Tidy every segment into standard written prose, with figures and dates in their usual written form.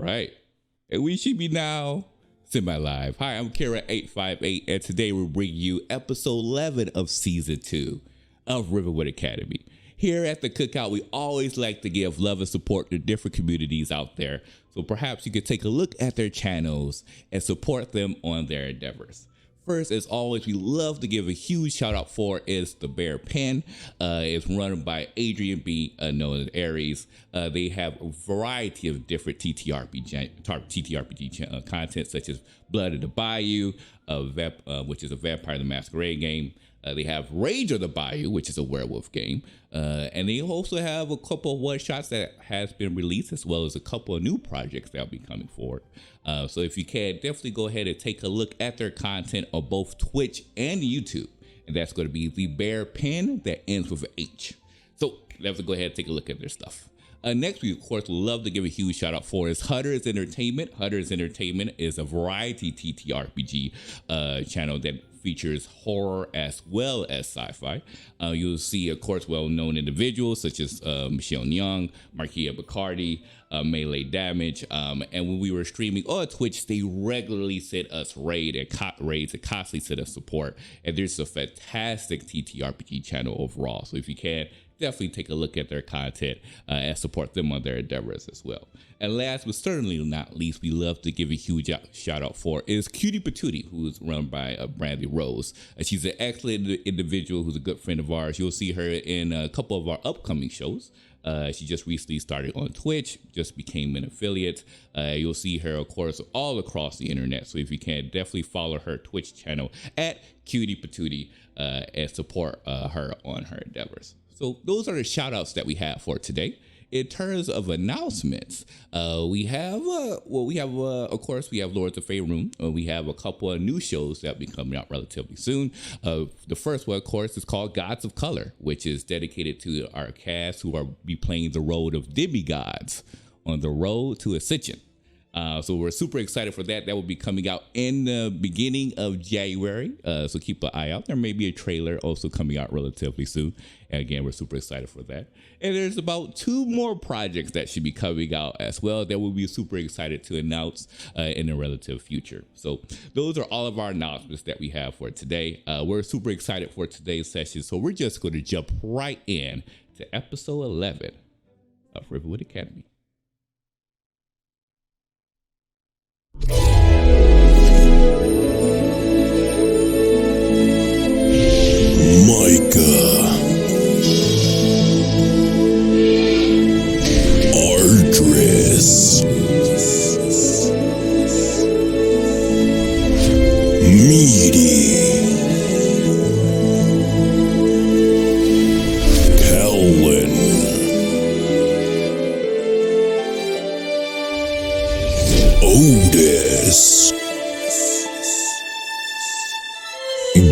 right. And we should be now semi-live. Hi, I'm Kira858, and today we're bringing you episode 11 of season 2 of Rivenwood Academy. Here at the Cookout, we always like to give love and support to different communities out there. So perhaps you could take a look at their channels and support them on their endeavors. First, as always, we love to give a huge shout out for is the Bear Pen. It's run by Adrian B, known as Aries. They have a variety of different TTRPG content, such as Blood of the Bayou, which is a Vampire the Masquerade game. They have Rage of the Bayou, which is a werewolf game. And they also have a couple of one-shots that has been released, as well as a couple of new projects that will be coming forward. So if you can, definitely go ahead and take a look at their content on both Twitch and YouTube. And that's going to be the Bear Pen that ends with an H. So let's go ahead and take a look at their stuff. Next, we, of course, would love to give a huge shout out for is Hutter's Entertainment. Hutter's Entertainment is a variety TTRPG channel that features horror as well as sci-fi. You'll see, of course, well-known individuals such as Michelle Young, Markia Bacardi, Melee Damage, and when we were streaming on Twitch, they regularly sent us raids and constantly sent us support, and there's a fantastic TTRPG channel overall. So if you can, definitely take a look at their content and support them on their endeavors as well. And last but certainly not least, we love to give a huge shout out for is Cutie Patootie, who is run by Brandy Rose. She's an excellent individual who's a good friend of ours. You'll see her in a couple of our upcoming shows. She just recently started on Twitch, just became an affiliate. You'll see her, of course, all across the internet. So if you can, definitely follow her Twitch channel at Cutie Patootie and support her on her endeavors. So those are the shout outs that we have for today. In terms of announcements, we have of course, we have Lords of Faerun. We have a couple of new shows that will be coming out relatively soon. The first one, of course, is called Gods of Color, which is dedicated to our cast who are be playing the role of demigods on the road to Ascension. So we're super excited for that. That will be coming out in the beginning of January. So keep an eye out. There may be a trailer also coming out relatively soon. And again, we're super excited for that. And there's about 2 more projects that should be coming out as well that we'll be super excited to announce in the relative future. So those are all of our announcements that we have for today. We're super excited for today's session. So we're just going to jump right in to episode 11 of Rivenwood Academy. Micah, Ardris, Meaty, Kellen, Otis.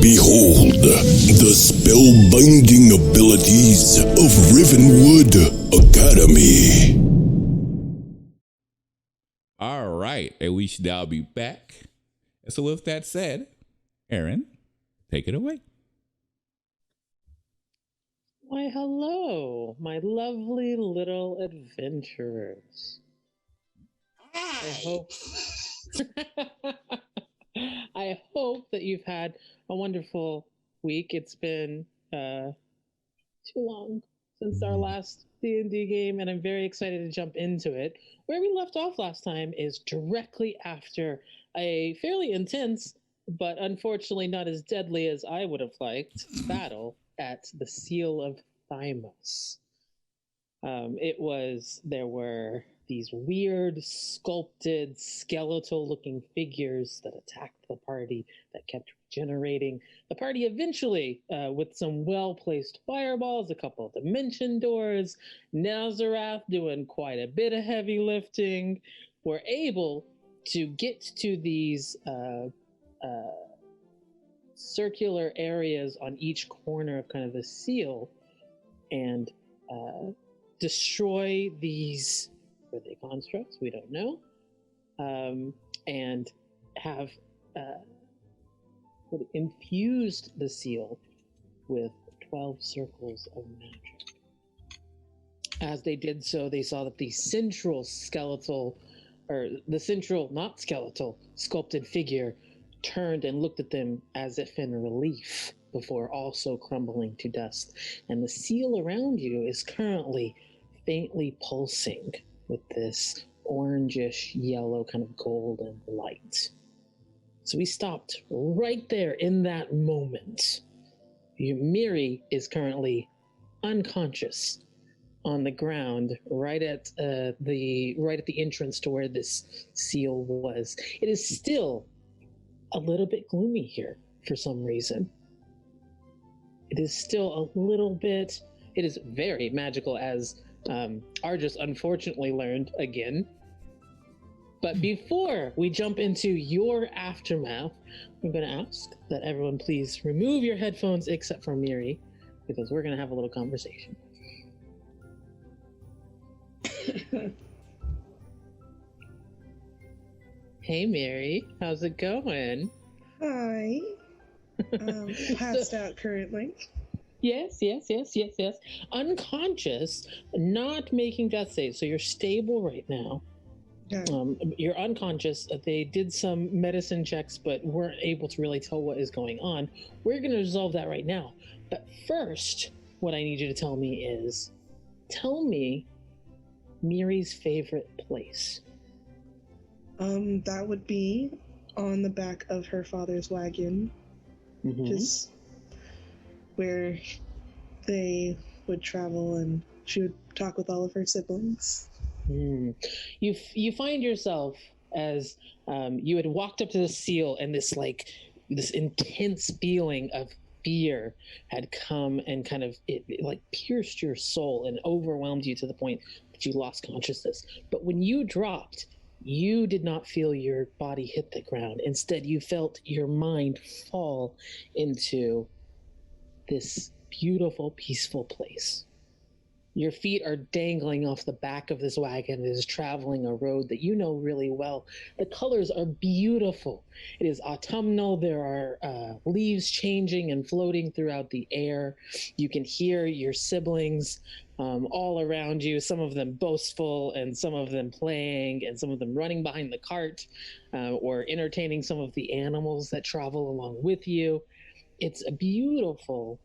Behold the spellbinding abilities of Rivenwood Academy. All right, and we should now be back. And so with that said, Aaron, take it away. Why, hello, my lovely little adventurers. I hope that you've had a wonderful week. It's been too long since our last D&D game, and I'm very excited to jump into it. Where we left off last time is directly after a fairly intense, but unfortunately not as deadly as I would have liked, battle at the Seal of Thymos. There were these weird, sculpted, skeletal-looking figures that attacked the party, that kept regenerating. The party eventually, with some well-placed fireballs, a couple of dimension doors, Nazarath doing quite a bit of heavy lifting, were able to get to these circular areas on each corner of kind of the seal and destroy these, were they constructs? We don't know. And have infused the seal with 12 circles of magic. As they did so, they saw that the central skeletal or the central, not skeletal, sculpted figure turned and looked at them as if in relief before also crumbling to dust. And the seal around you is currently faintly pulsing with this orangish yellow kind of golden light. So we stopped right there in that moment. Miri is currently unconscious on the ground right at the entrance to where this seal was. It is still a little bit gloomy here for some reason. It is still a little bit. It is very magical, as Argus unfortunately learned again. But before we jump into your aftermath, I'm going to ask that everyone please remove your headphones except for Miri, because we're going to have a little conversation. Hey, Mary, how's it going? Hi. Passed out currently. Yes. Unconscious, not making death saves, so you're stable right now. Yeah. You're unconscious. They did some medicine checks, but weren't able to really tell what is going on. We're going to resolve that right now. But first, what I need you to tell me is, tell me Miri's favorite place. That would be on the back of her father's wagon, just where they would travel, and she would talk with all of her siblings. You find yourself as you had walked up to the seal, and this intense feeling of fear had come and kind of it like pierced your soul and overwhelmed you to the point that you lost consciousness. But when you dropped, you did not feel your body hit the ground. Instead, you felt your mind fall into this beautiful, peaceful place. Your feet are dangling off the back of this wagon that is traveling a road that you know really well. The colors are beautiful. It is autumnal. There are leaves changing and floating throughout the air. You can hear your siblings all around you, some of them boastful and some of them playing and some of them running behind the cart or entertaining some of the animals that travel along with you. It's a beautiful,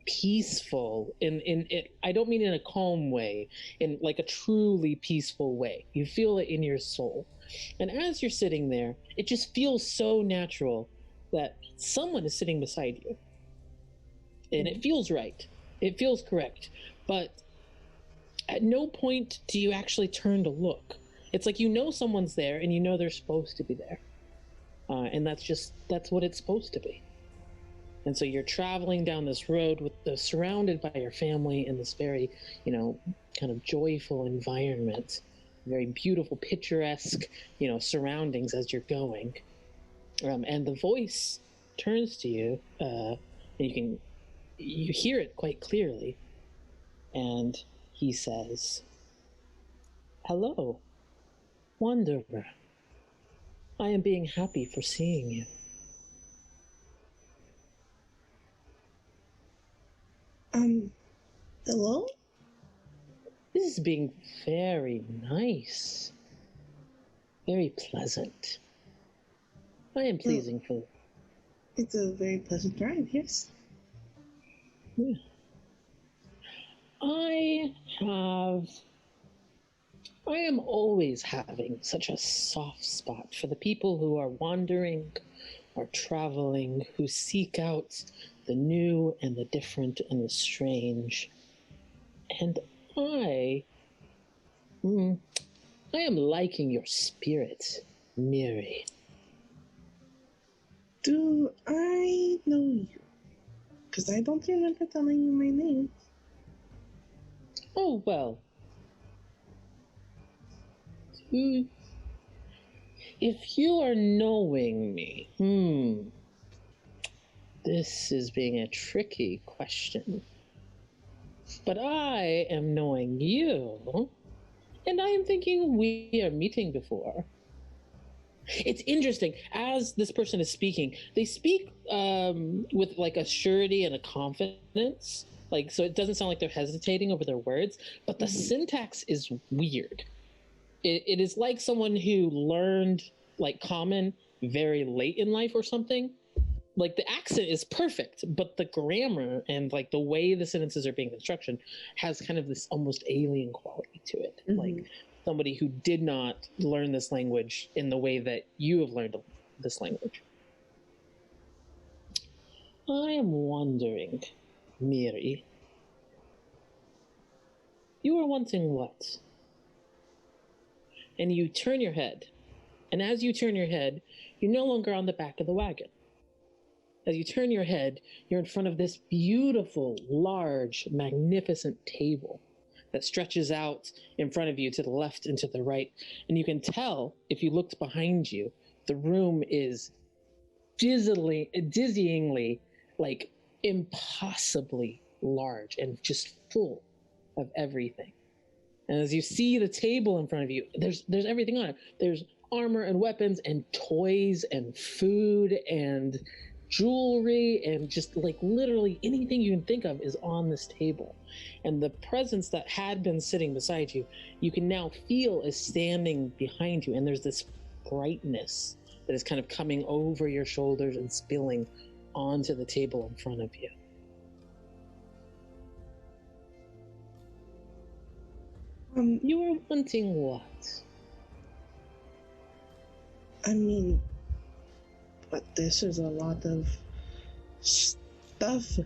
peaceful, in it. I don't mean in a calm way, in like a truly peaceful way. You feel it in your soul. And as you're sitting there, it just feels so natural that someone is sitting beside you. And it feels right. It feels correct. But at no point do you actually turn to look. It's like you know someone's there and you know they're supposed to be there. And that's what it's supposed to be. And so you're traveling down this road surrounded by your family in this very, kind of joyful environment, very beautiful, picturesque, surroundings as you're going. And the voice turns to you, and you hear it quite clearly. And he says, "Hello, Wanderer. I am being happy for seeing you." Hello? This is being very nice. Very pleasant. I am pleasing for... It's a very pleasant drive, yes. Yeah. I am always having such a soft spot for the people who are wandering, are traveling, who seek out the new and the different and the strange. And I am liking your spirit, Miri. Do I know you? Because I don't remember telling you my name. Oh, well. If you are knowing me, this is being a tricky question. But I am knowing you, and I am thinking we are meeting before. It's interesting, as this person is speaking, they speak with like a surety and a confidence, so it doesn't sound like they're hesitating over their words, but the syntax is weird. it is like someone who learned like common very late in life or something. Like the accent is perfect, but the grammar and like the way the sentences are being constructed has kind of this almost alien quality to it. Like somebody who did not learn this language in the way that you have learned this language. I am wondering, Miri, you are wanting what? And you turn your head. And as you turn your head, you're no longer on the back of the wagon. As you turn your head, you're in front of this beautiful, large, magnificent table that stretches out in front of you to the left and to the right. And you can tell, if you looked behind you, the room is dizzyingly, like impossibly large and just full of everything. And as you see the table in front of you, there's everything on it. There's armor and weapons and toys and food and jewelry and just like literally anything you can think of is on this table. And the presence that had been sitting beside you, you can now feel is standing behind you. And there's this brightness that is kind of coming over your shoulders and spilling onto the table in front of you. You are wanting what? I mean, but this is a lot of stuff.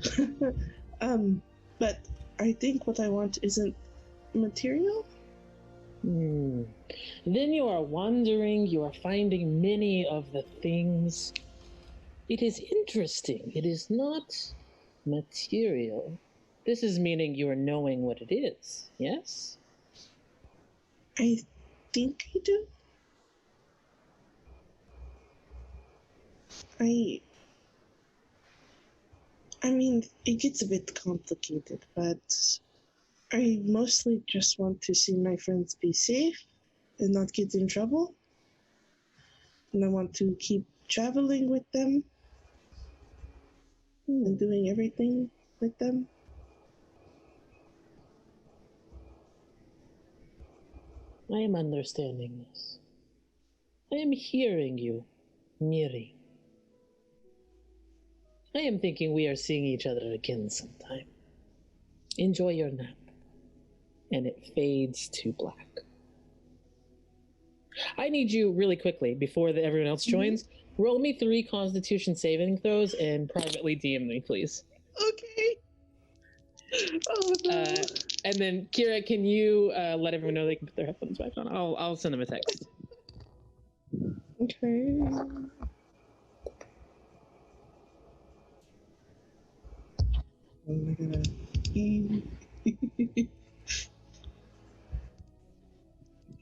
But I think what I want isn't material. Then you are wondering, you are finding many of the things. It is interesting. It is not material. This is meaning you are knowing what it is, yes? I think I do. I mean, it gets a bit complicated, but I mostly just want to see my friends be safe and not get in trouble. And I want to keep traveling with them and doing everything with them. I am understanding this. I am hearing you, Miri. I am thinking we are seeing each other again sometime. Enjoy your nap. And it fades to black. I need you really quickly, before everyone else joins, roll me 3 Constitution saving throws and privately DM me, please. Okay. Oh, no. And then, Kira, can you let everyone know they can put their headphones back on? I'll send them a text. Okay. I'm gonna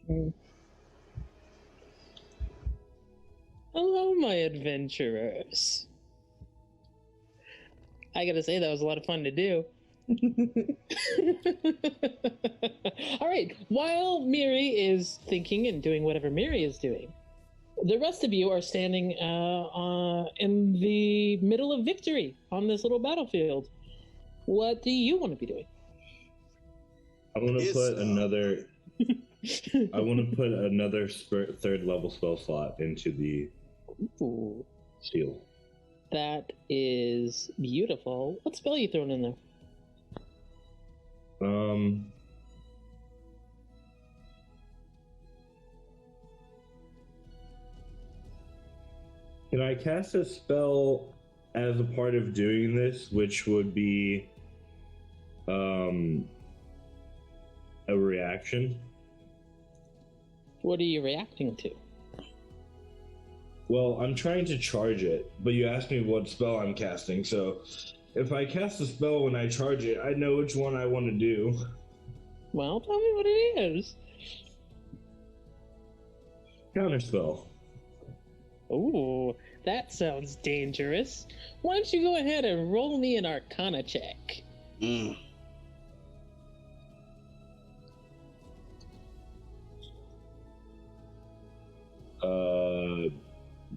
okay. Hello, my adventurers. I gotta say, that was a lot of fun to do. All right, while Miri is thinking and doing whatever Miri is doing, the rest of you are standing in the middle of victory on this little battlefield. What do you want to be doing? I want to put another. I want to put another third level spell slot into the shield. That is beautiful. What spell are you throwing in there? Can I cast a spell as a part of doing this, which would be a reaction? What are you reacting to? Well, I'm trying to charge it, but you asked me what spell I'm casting, so if I cast a spell when I charge it, I know which one I want to do. Well, tell me what it is. Counterspell. Ooh, that sounds dangerous. Why don't you go ahead and roll me an Arcana check?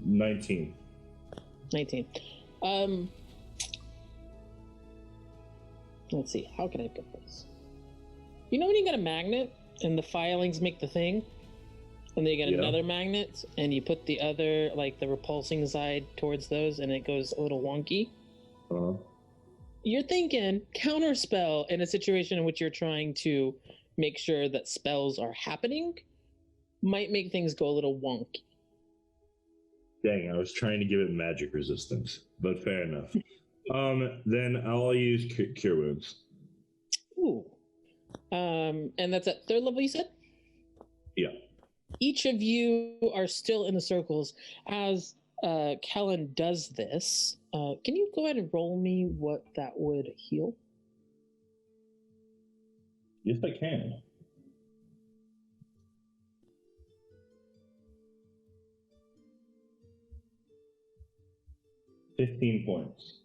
19. 19. Let's see, how can I put this? You know when you get a magnet and the filings make the thing? and then you get another magnet, and you put the other, like the repulsing side towards those, and it goes a little wonky. You're thinking counterspell in a situation in which you're trying to make sure that spells are happening might make things go a little wonky. Dang, I was trying to give it magic resistance, but fair enough. Then I'll use Cure Wounds. Ooh. And that's at 3rd level, you said? Yeah. Each of you are still in the circles. As Kellen does this, can you go ahead and roll me what that would heal? Yes, I can. $15 points.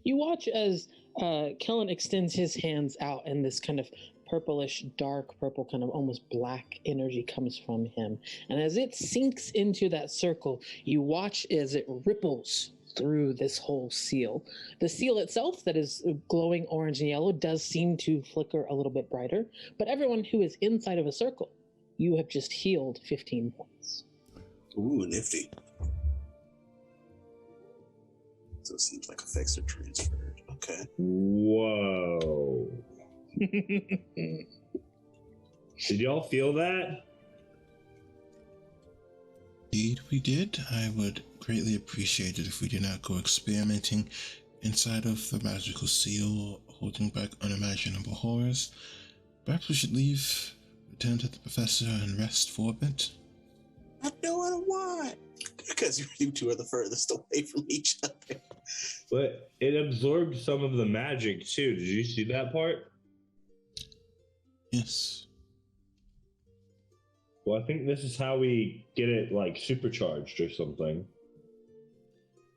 You watch as Kellen extends his hands out, and this kind of purplish, dark purple, kind of almost black energy comes from him. And as it sinks into that circle, you watch as it ripples through this whole seal. The seal itself, that is glowing orange and yellow, does seem to flicker a little bit brighter, but everyone who is inside of a circle, you have just healed 15 points. Ooh, nifty. So it seems like effects are transferred. Okay. Whoa. Did y'all feel that? Indeed, we did. I would greatly appreciate it if we did not go experimenting inside of the magical seal, holding back unimaginable horrors. Perhaps we should leave, return to the professor, and rest for a bit. I don't want. Because you two are the furthest away from each other. But it absorbed some of the magic too. Did you see that part? Yes. Well, I think this is how we get it like supercharged or something.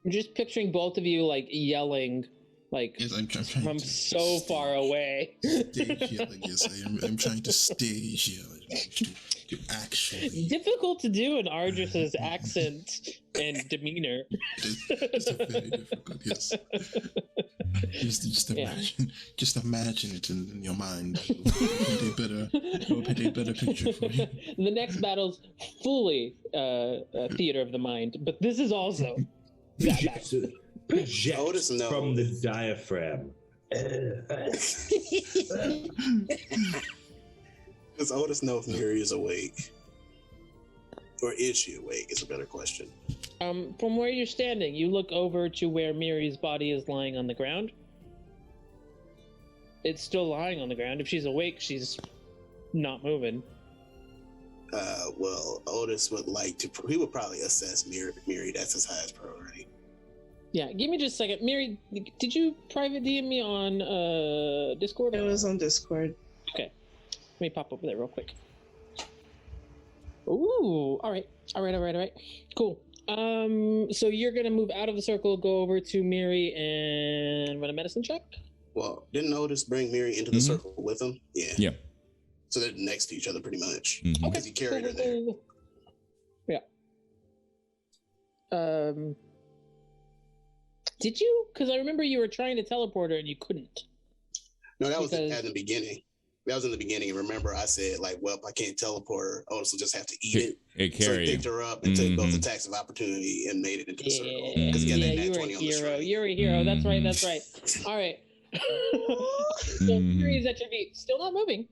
I'm just picturing both of you like yelling, like Yes, I'm trying from to so far away. stage yelling. Yes, I'm trying to stage yell. To actually. Difficult to do in Ardris's accent and demeanor. It's very difficult, yes. Just imagine it in your mind. We'll paint a better picture for you. The next battle's fully a theater of the mind, but this is also that battle. Project Otis knows. From the diaphragm. Does Otis know if Miri is awake? Or is she awake is a better question. From where you're standing, you look over to where Miri's body is lying on the ground. It's still lying on the ground. If she's awake, she's not moving. Well, Otis would like to, he would probably assess Miri. That's his highest priority. Yeah, give me just a second. Miri, did you private DM me on Discord? It was on Discord. Okay. Let me pop over there real quick. Ooh, all right. Cool. So you're gonna move out of the circle, go over to Miri, and run a medicine check? Well, didn't Otis bring Miri into the circle with him? Yeah. Yeah. So they're next to each other pretty much. Mhm. Because he carried her there. Yeah. Did you? Because I remember you were trying to teleport her and you couldn't. No, that was at the beginning. That was in the beginning. And remember, I said, like, well, I can't teleport her. Otis will just have to eat it. It So carried he picked her up and took both attacks of opportunity and made it into the circle. Because he got that nat you were 20 a on the hero. string. You're a hero. That's right. That's right. All right. So Miri is at your feet, still not moving.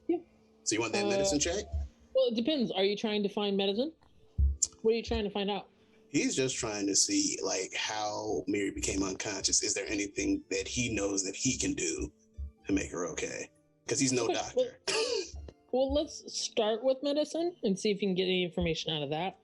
Yeah. So you want that medicine check? Well, it depends. Are you trying to find medicine? What are you trying to find out? He's just trying to see, like, how Miri became unconscious. Is there anything that he knows that he can do to make her okay? Because he's no doctor. Well, let's start with medicine and see if you can get any information out of that.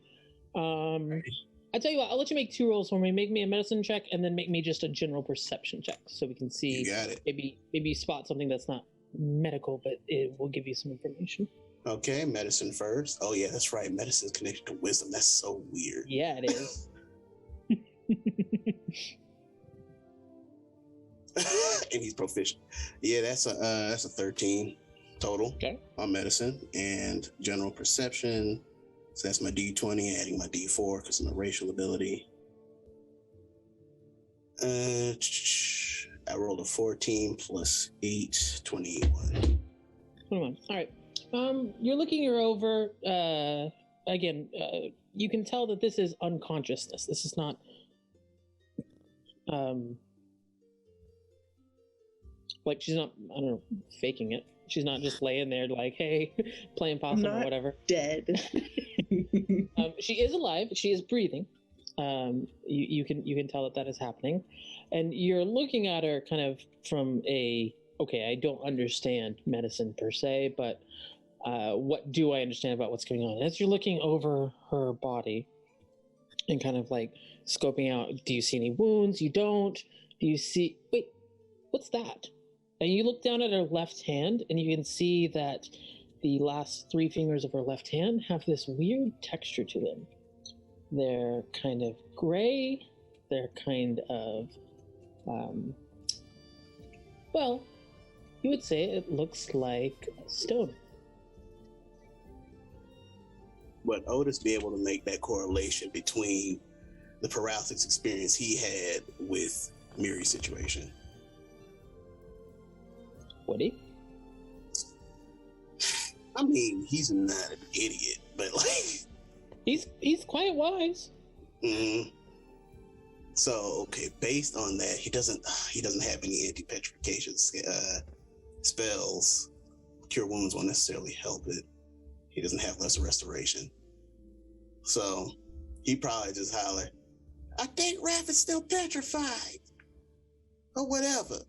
I tell you what, I'll let you make 2 rolls for me. Make me a medicine check and then make me just a general perception check so we can see. You got it. Maybe spot something that's not medical, but it will give you some information. Okay, medicine first. Oh, yeah, that's right. Medicine's connected to wisdom. That's so weird. Yeah, it is. And he's proficient. Yeah, that's a 13 total on medicine and general perception. So that's my D20, adding my D4 because I'm a racial ability. I rolled a 14 plus 8, 21. 21. All right. You're looking her over. Again, you can tell that this is unconsciousness. This is not. Like she's not. I don't know, faking it. She's not just laying there like, hey, playing possum or whatever. Dead. She is alive. She is breathing. You can tell that is happening, and you're looking at her kind of from a okay. I don't understand medicine per se, but what do I understand about what's going on? As you're looking over her body and kind of like scoping out, do you see any wounds? You don't. Do you see? Wait, what's that? And you look down at her left hand, and you can see that the last 3 fingers of her left hand have this weird texture to them. They're kind of gray. They're kind of, well, you would say it looks like stone. Would Otis be able to make that correlation between the paralysis experience he had with Miri's situation? Would he? I mean, he's not an idiot, but like he's quite wise. Mm-hmm. So okay, based on that, he doesn't have any anti-petrification spells. Cure wounds won't necessarily help it. He doesn't have lesser restoration. So he probably just holler, I think Raph is still petrified. Or whatever.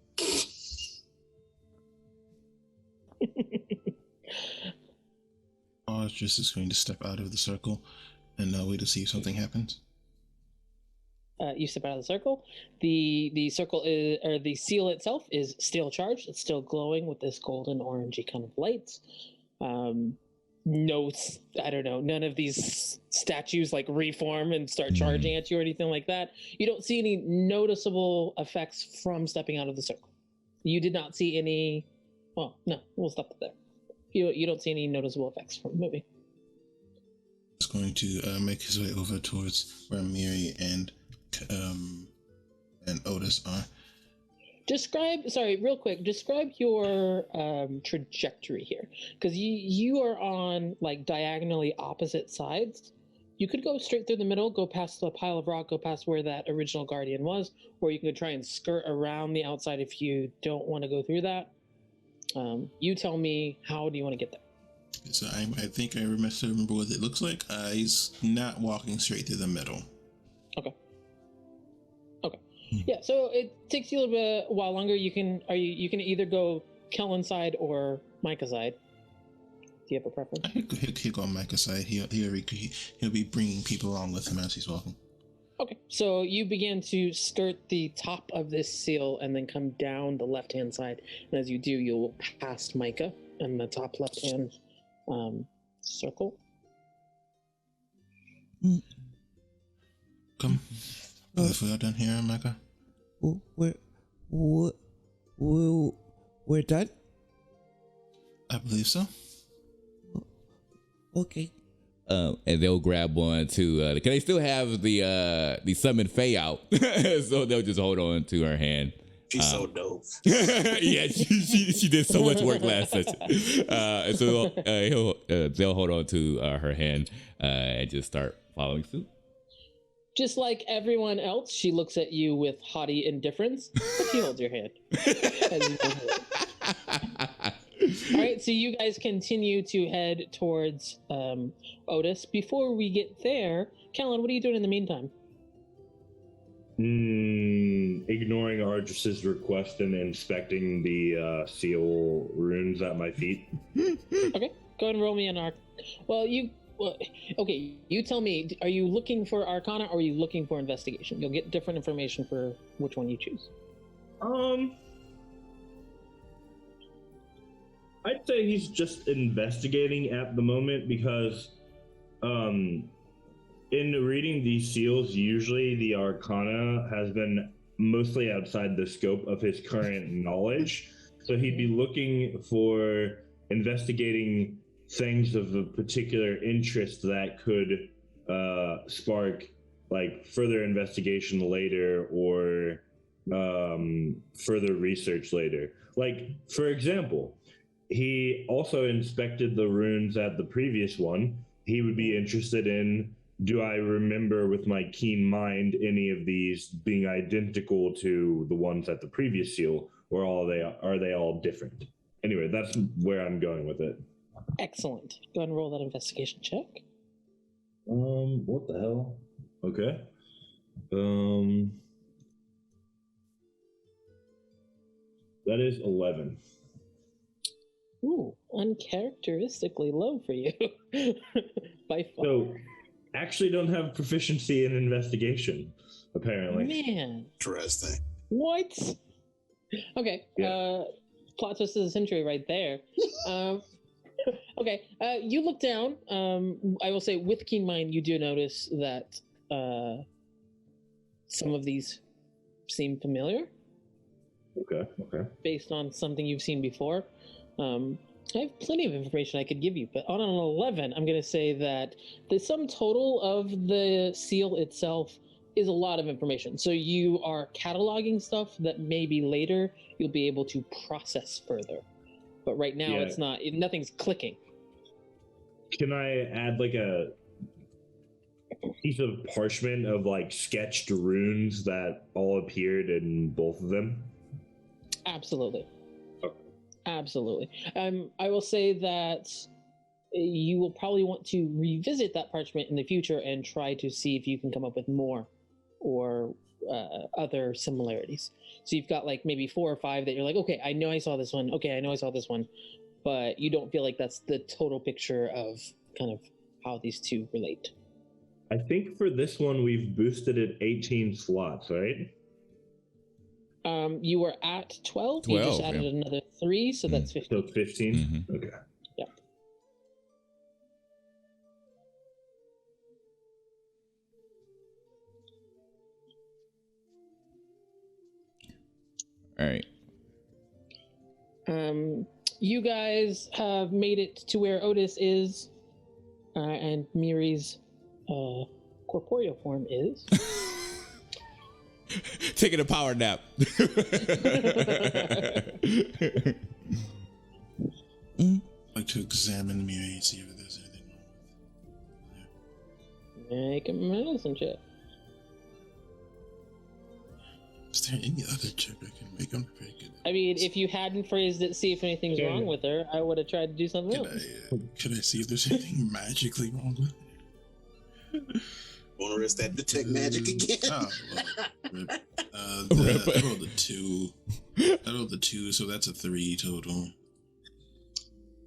Argus is going to step out of the circle and wait to see if something happens. You step out of the circle. The circle is, or the seal itself is still charged. It's still glowing with this golden orangey kind of light. I don't know, none of these statues like reform and start charging at you or anything like that. You don't see any noticeable effects from stepping out of the circle. You did not see any. Well, no, we'll stop it there. You don't see any noticeable effects from the movie. He's going to make his way over towards where Miri and Otis are. Describe your trajectory here, because you are on like diagonally opposite sides. You could go straight through the middle, go past the pile of rock, go past where that original guardian was, or you can try and skirt around the outside if you don't want to go through that. You tell me, how do you want to get there? So I think I remember what it looks like. He's not walking straight through the middle. Okay. Yeah, so it takes you a little bit while longer. You can either go Kellen's side or Micah's side. Do you have a preference? He'll go on Micah's side. He'll be bringing people along with him as he's walking. Okay, so you begin to skirt the top of this seal and then come down the left-hand side. And as you do, you'll pass Micah in the top left-hand circle. Come. If we are done here, Micah? We're done? I believe so. Okay. And they'll grab one to, can they still have the summon Faye out? So they'll just hold on to her hand. She's so dope. Yeah, she did so much work last session. And so they'll hold on to her hand and just start following suit. Just like everyone else, she looks at you with haughty indifference, but she holds your hand. All right, so you guys continue to head towards Otis. Before we get there, Kellen, what are you doing in the meantime? Ignoring Argis's request and inspecting the seal runes at my feet. Okay, go ahead and roll me an arc. Okay, you tell me, are you looking for Arcana or are you looking for Investigation? You'll get different information for which one you choose. I'd say he's just investigating at the moment because in reading these seals, usually the Arcana has been mostly outside the scope of his current knowledge. So he'd be looking for investigating things of a particular interest that could spark like further investigation later or further research later. Like, for example, he also inspected the runes at the previous one. He would be interested in, do I remember with my keen mind any of these being identical to the ones at the previous seal, or are they all different? Anyway, that's where I'm going with it. Excellent. Go ahead and roll that investigation check. What the hell? Okay. That is 11. Ooh, uncharacteristically low for you. By far. So, actually don't have proficiency in investigation, apparently. Man. Interesting. What? Okay. Yeah. Plot twist of the century right there. Okay. You look down. I will say, with keen mind, you do notice that some of these seem familiar. Okay. Based on something you've seen before. I have plenty of information I could give you, but on an 11, I'm going to say that the sum total of the seal itself is a lot of information. So you are cataloging stuff that maybe later you'll be able to process further. But right now, Yeah. it's not. Nothing's clicking. Can I add like a piece of parchment of like sketched runes that all appeared in both of them? Absolutely. Okay. Absolutely. I will say that you will probably want to revisit that parchment in the future and try to see if you can come up with more or other similarities. So you've got like maybe 4 or 5 that you're like, okay, I know I saw this one. Okay, I know I saw this one. But you don't feel like that's the total picture of kind of how these two relate. I think for this one, we've boosted it 18 slots, right? You were at 12. You just 12, added yeah. another 3, so that's 15. So 15? Mhm. Okay. Yeah. All right. You guys have made it to where Otis is, and Miri's corporeal form is. Taking a power nap. I'd like to examine Miri and see if there's anything wrong with her. Make a medicine check. Is there any other check I can make? I'm not very good. I mean, if you hadn't phrased it, see if anything's Yeah. wrong with her, I would have tried to do something else. Could I see if there's anything magically wrong with her? Want to risk that detect magic again? Oh, well, rip. Rip. I rolled a 2. I rolled a 2, so that's a 3 total.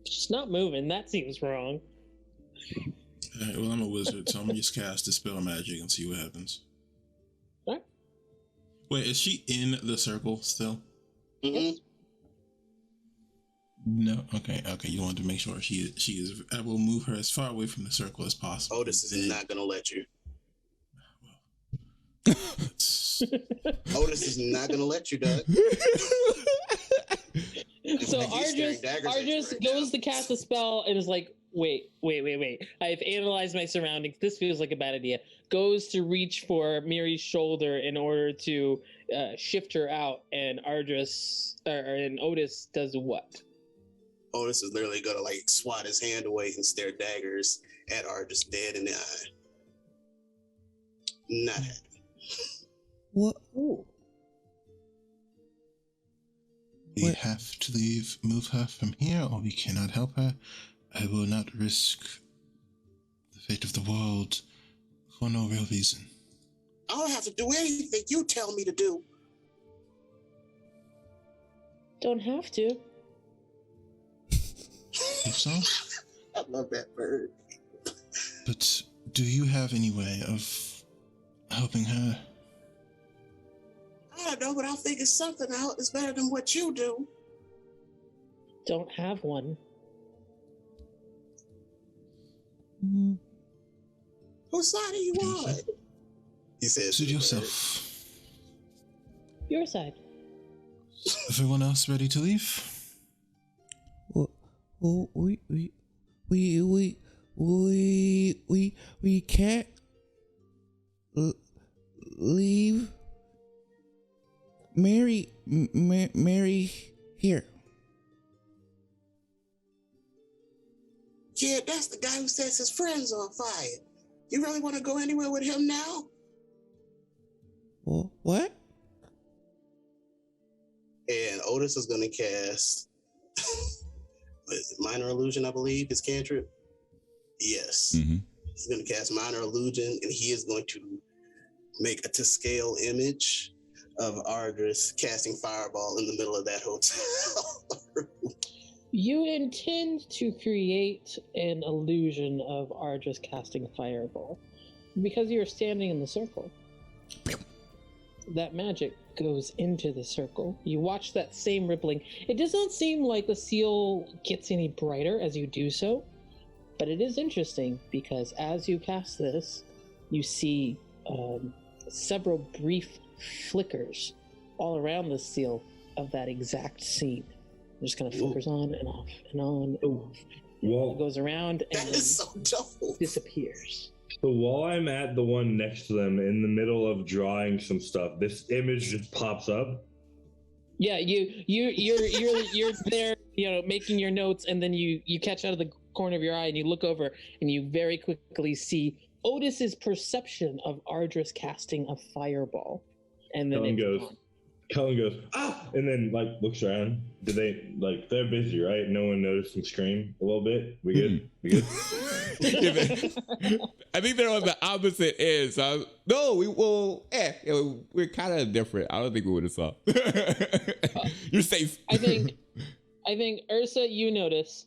She's not moving. That seems wrong. Alright, well, I'm a wizard, so I'm gonna just cast Dispel Magic and see what happens. What? Wait, is she in the circle still? Mm-hmm. No. Okay. You wanted to make sure she is. I will move her as far away from the circle as possible. Otis is not going to let you. That's- Otis is not going to let you, Doug. So He's staring daggers at you Arjus right goes now. to cast a spell and is like, wait. I've analyzed my surroundings. This feels like a bad idea. Goes to reach for Miri's shoulder in order to shift her out, and Otis does what? Otis is literally going to like swat his hand away and stare daggers at Arjus dead in the eye. Not happy. What? Ooh. We have to move her from here, or we cannot help her. I will not risk the fate of the world for no real reason. I don't have to do anything you tell me to do. Don't have to. Think so? I love that bird. But do you have any way of helping her? I don't know, but I'll figure something out. It's better than what you do. Don't have one. Whose side are you on? He says, Suit yourself. Your side. Everyone else ready to leave? We can't leave Mary here. Kid, that's the guy who sets his friends on fire. You really want to go anywhere with him now? Well, what? And Otis is going to cast what is it, Minor Illusion, I believe, his cantrip. Yes. Mm-hmm. He's going to cast Minor Illusion, and he is going to make a to scale image of Ardris casting Fireball in the middle of that hotel. You intend to create an illusion of Ardris casting Fireball. Because you're standing in the circle, that magic goes into the circle. You watch that same rippling. It does not seem like the seal gets any brighter as you do so, but it is interesting because as you cast this, you see several brief flickers all around the seal of that exact scene. It just kind of flickers on and off and on and off. Well, It goes around and That is so dope. disappears. so while I'm at the one next to them in the middle of drawing some stuff, this image just pops up. Yeah, you're there, making your notes, and then you catch out of the corner of your eye and you look over and you very quickly see Otis's perception of Ardris casting a fireball, and then Kellen goes, ah, and then looks around. They're busy, right? No one noticed him scream a little bit. We good? We good? I think they're on the opposite end. So we're kind of different. I don't think we would have saw. You're safe. I think Ursa, you notice.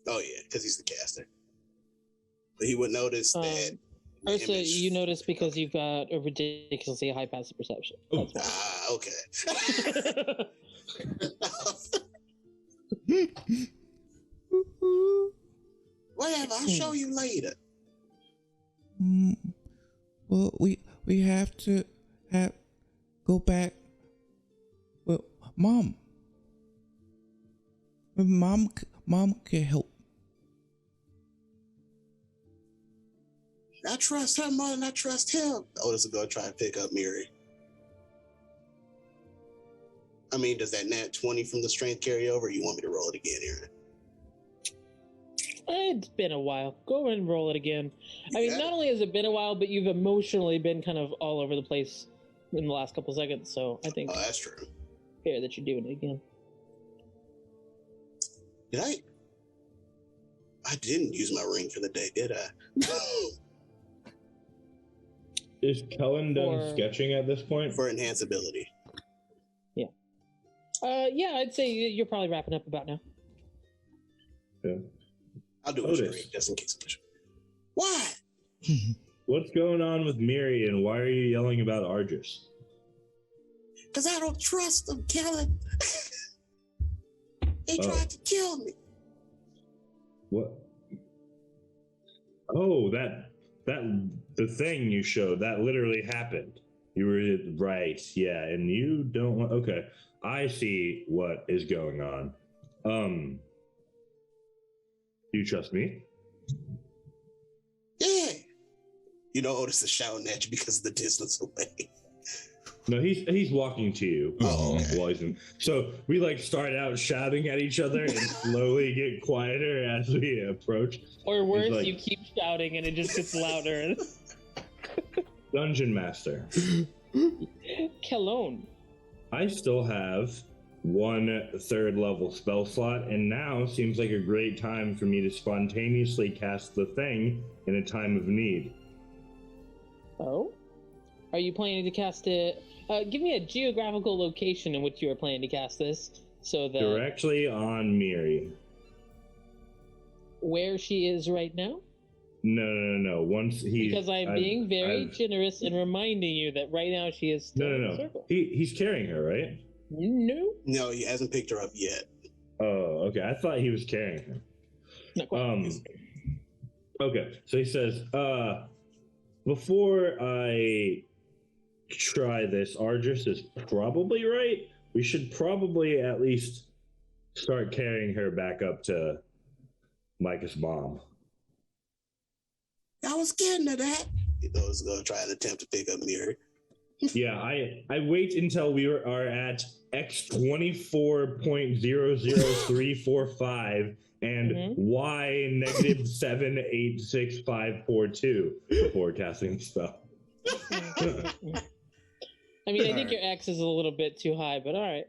Oh, yeah, because he's the caster. But he would notice that. Ursa, image. you notice because you've got a ridiculously high passive perception. That's why. Okay. Whatever, I'll show you later. Well, we have to go back. Well, Mom can help. I trust her more than I trust him. Otis will go try and pick up Miri. I mean, does that nat 20 from the strength carry over? Or you want me to roll it again, Aaron? It's been a while. Go and roll it again. I mean, not only has it been a while, but you've emotionally been kind of all over the place in the last couple seconds. So I think that's true. Fair that you're doing it again. Did I didn't use my ring for the day, did I? Is Kellen done sketching at this point? For enhanceability. Yeah. Yeah, I'd say you're probably wrapping up about now. Yeah. I'll do it just in case. Why? What's going on with Miri and why are you yelling about Ardris? Because I don't trust them, Kellen. They tried to kill me. What? Oh, the thing you showed, that literally happened. You were right, yeah, and you don't want, okay. I see what is going on. Do you trust me? Yeah. You know Otis is shouting at you because of the distance away. No, he's walking to you. Okay. So we start out shouting at each other and slowly get quieter as we approach. Or worse, you keep shouting and it just gets louder. Dungeon Master. Kelone. I still have 1 third level spell slot, and now seems like a great time for me to spontaneously cast the thing in a time of need. Oh? Are you planning to cast it? Give me a geographical location in which you are planning to cast this, so that directly on Miri. Where she is right now? No. Once he because I'm being very generous in reminding you that right now she is still in the circle. He's carrying her, right? No, he hasn't picked her up yet. Oh, okay. I thought he was carrying her. Not quite. Okay, so he says, before I try this, Ardris is probably right. We should probably at least start carrying her back up to Micah's mom. I was getting to that. He was going to try and attempt to pick up Miri. Yeah, I wait until we are at X 24.00345, and Y negative 786542 before casting the spell. I mean, I think your X is a little bit too high, but all right.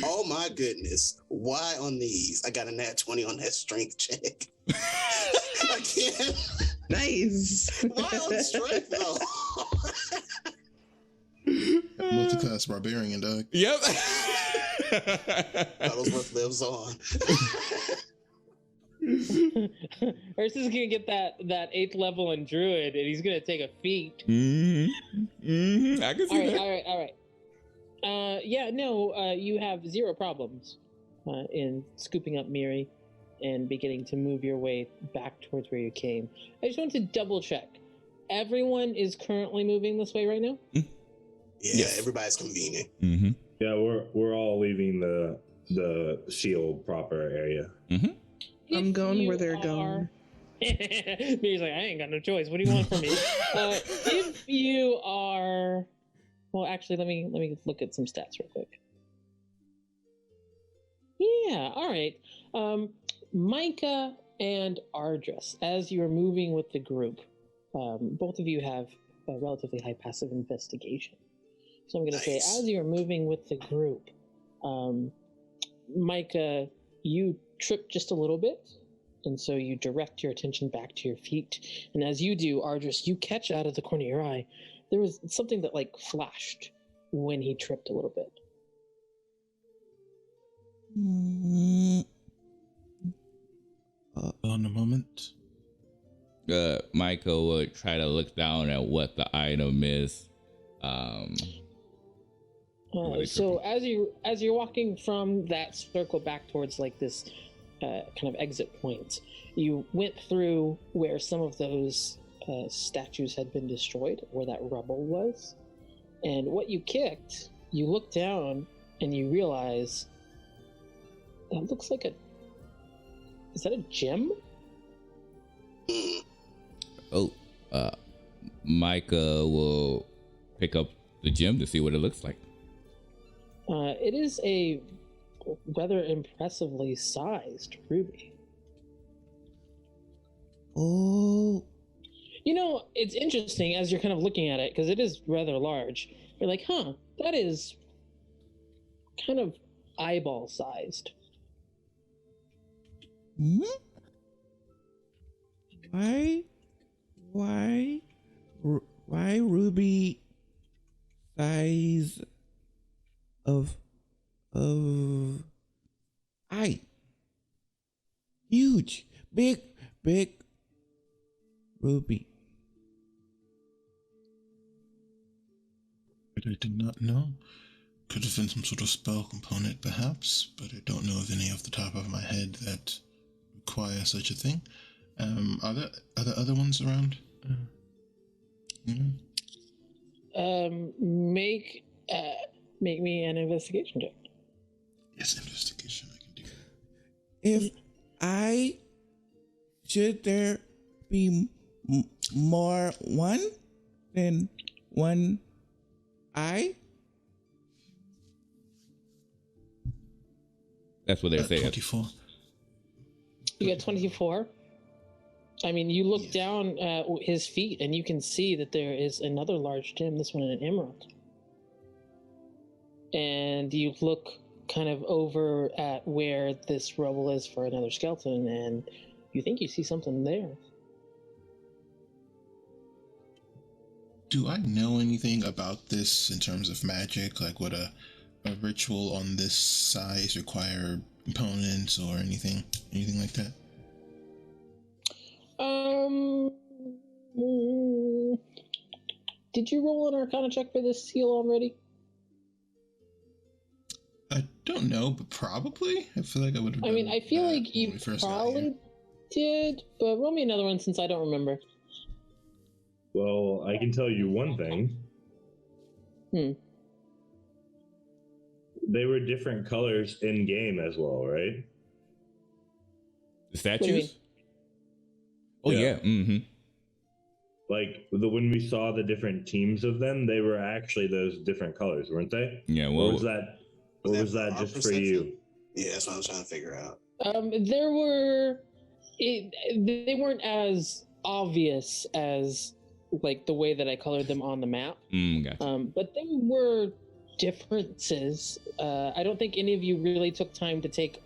Oh my goodness. Why on these? I got a nat 20 on that strength check. I can't. Nice. Why on strength though? Multi-class barbarian, dog. Yep. Ellsworth lives on. Ursus is gonna get that 8th level in Druid, and he's gonna take a feat. I can see that. All right. You have zero problems in scooping up Miri and beginning to move your way back towards where you came. I just want to double check. Everyone is currently moving this way right now? Yeah, Yes. everybody's convenient. Mm-hmm. Yeah, we're all leaving the seal proper area. Mm-hmm. I'm going where they're going. Miri's like, I ain't got no choice. What do you want from me? If you are, well, actually, let me look at some stats real quick. Yeah, all right. Micah and Ardris, as you are moving with the group, both of you have a relatively high passive investigation. So I'm going to say, as you're moving with the group, Micah, you trip just a little bit, and so you direct your attention back to your feet. And as you do, Ardris, you catch out of the corner of your eye, there was something that like flashed when he tripped a little bit. On a moment. Michael would try to look down at what the item is. So as you're walking from that circle back towards like this kind of exit point, you went through where some of those statues had been destroyed, where that rubble was, and what you kicked, you look down and you realize that looks like is that a gem? Oh, Micah will pick up the gem to see what it looks like. It is a rather impressively sized ruby. Oh. You know, it's interesting as you're kind of looking at it, because it is rather large. You're like, huh, that is kind of eyeball sized. Hmm? Why ruby size of eye? Huge, big ruby. I did not know. Could have been some sort of spell component, perhaps, but I don't know of any off the top of my head that require such a thing. Are there other ones around? Make me an investigation check. Yes, investigation. I can do. Should there be more one than one eye? That's what they're saying. 24. You got 24. I mean, you look down at his feet and you can see that there is another large gem, this one an emerald. And you look kind of over at where this rubble is for another skeleton, and you think you see something there. Do I know anything about this in terms of magic? Like, would a ritual on this size require components or anything like that? Did you roll an Arcana check for this seal already? I don't know, but probably. I feel like I would have. I mean, I feel like you probably did, but roll me another one since I don't remember. Well, I can tell you one thing. They were different colors in game as well, right? The statues? Oh yeah. Mm-hmm. Like when we saw the different teams of them, they were actually those different colors, weren't they? Yeah. Well, or was that just for you? Yeah, that's what I was trying to figure out. They weren't as obvious as like the way that I colored them on the map. Gotcha. But there were differences. I don't think any of you really took time to take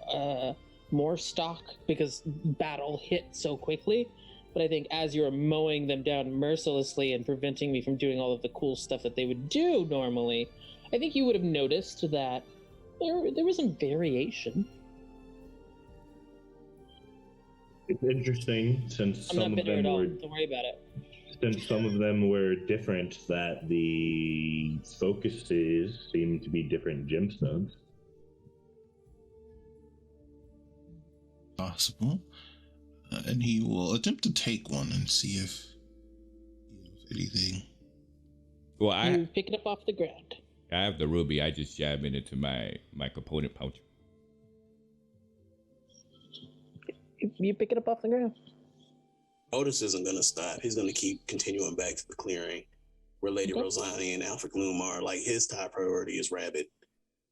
more stock because battle hit so quickly. But I think as you were mowing them down mercilessly and preventing me from doing all of the cool stuff that they would do normally, I think you would have noticed that there was some variation. It's interesting since I'm some not of bitter them at all. were Don't worry about it. since some of them were different, that the focuses seem to be different gemstones. Possible. And he will attempt to take one and see if anything. Well, You pick it up off the ground. I have the ruby. I just jab it into my component pouch. You pick it up off the ground. Otis isn't going to stop. He's going to keep continuing back to the clearing where Lady Rosani and Alfred Gloom are. Like, his top priority is Rabbit.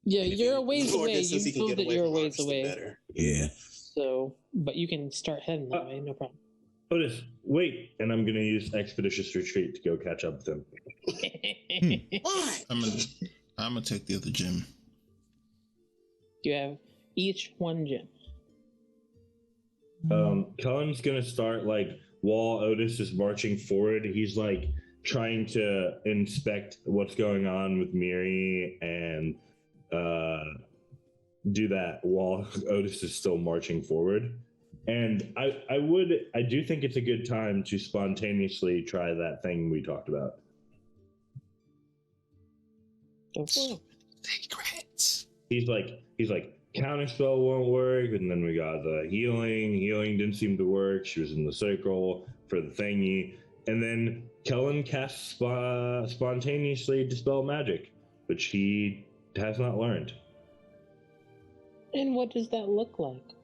Yeah, you're a ways away. You know that you're a ways away. Better. Yeah. So, but you can start heading that way, no problem. Otis, wait, and I'm gonna use Expeditious Retreat to go catch up with them. Why? I'm gonna take the other gem. You have each one gem. Cullen's gonna start, like, while Otis is marching forward, he's like trying to inspect what's going on with Miri and do that while Otis is still marching forward. And I do think it's a good time to spontaneously try that thing we talked about. Secrets. He's like, counterspell won't work, and then we got the healing. Healing didn't seem to work. She was in the circle for the thingy. And then Kellen casts spontaneously dispel magic, which he has not learned. And what does that look like?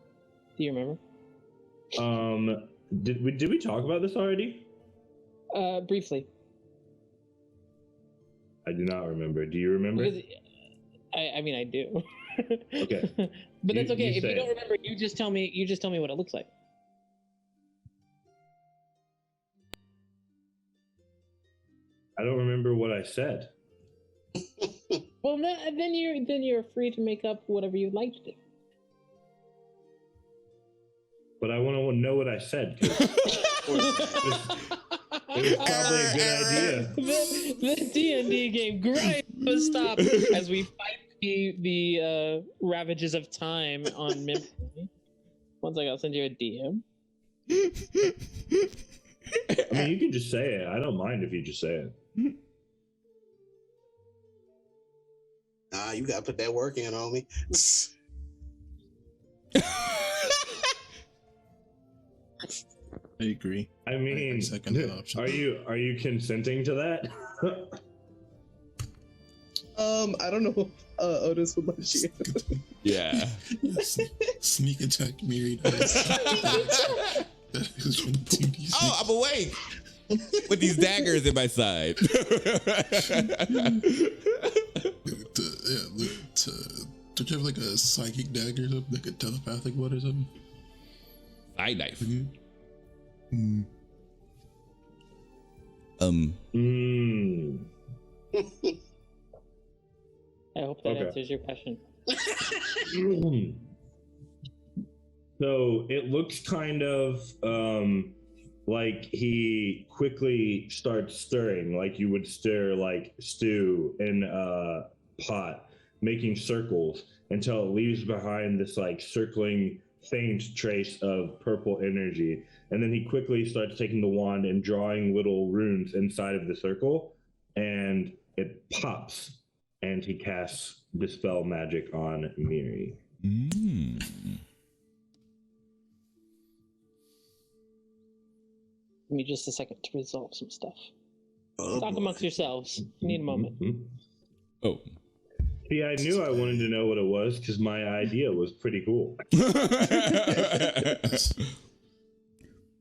Do you remember? Did we talk about this already? Briefly. I do not remember. Do you remember? Because I mean, I do. Okay. But that's okay. If you don't it. remember, you just tell me what it looks like. I don't remember what I said. Well, then you're free to make up whatever you'd like to do. But I want to know what I said. It was probably a good idea. The D&D game grinds to a stop as we fight the ravages of time on memory. One second, I'll send you a DM. I mean, you can just say it. I don't mind if you just say it. Nah, you gotta put that work in on me. I agree. I mean, Second option. are you consenting to that? I don't know. Otis would let you. Yeah. Yes. Sneak attack Miri. Oh, I'm awake with these daggers in my side. Don't you have like a psychic dagger or something? Like a telepathic one or something? Side knife. I hope that answers your question. So it looks kind of like he quickly starts stirring, like you would stir like stew in a pot, making circles until it leaves behind this like circling faint trace of purple energy. And then he quickly starts taking the wand and drawing little runes inside of the circle, and it pops, and he casts Dispel Magic on Miri. Mm. Give me just a second to resolve some stuff. Oh, Talk amongst yourselves. You need a moment. Mm-hmm. Oh. See, I knew I wanted to know what it was because my idea was pretty cool.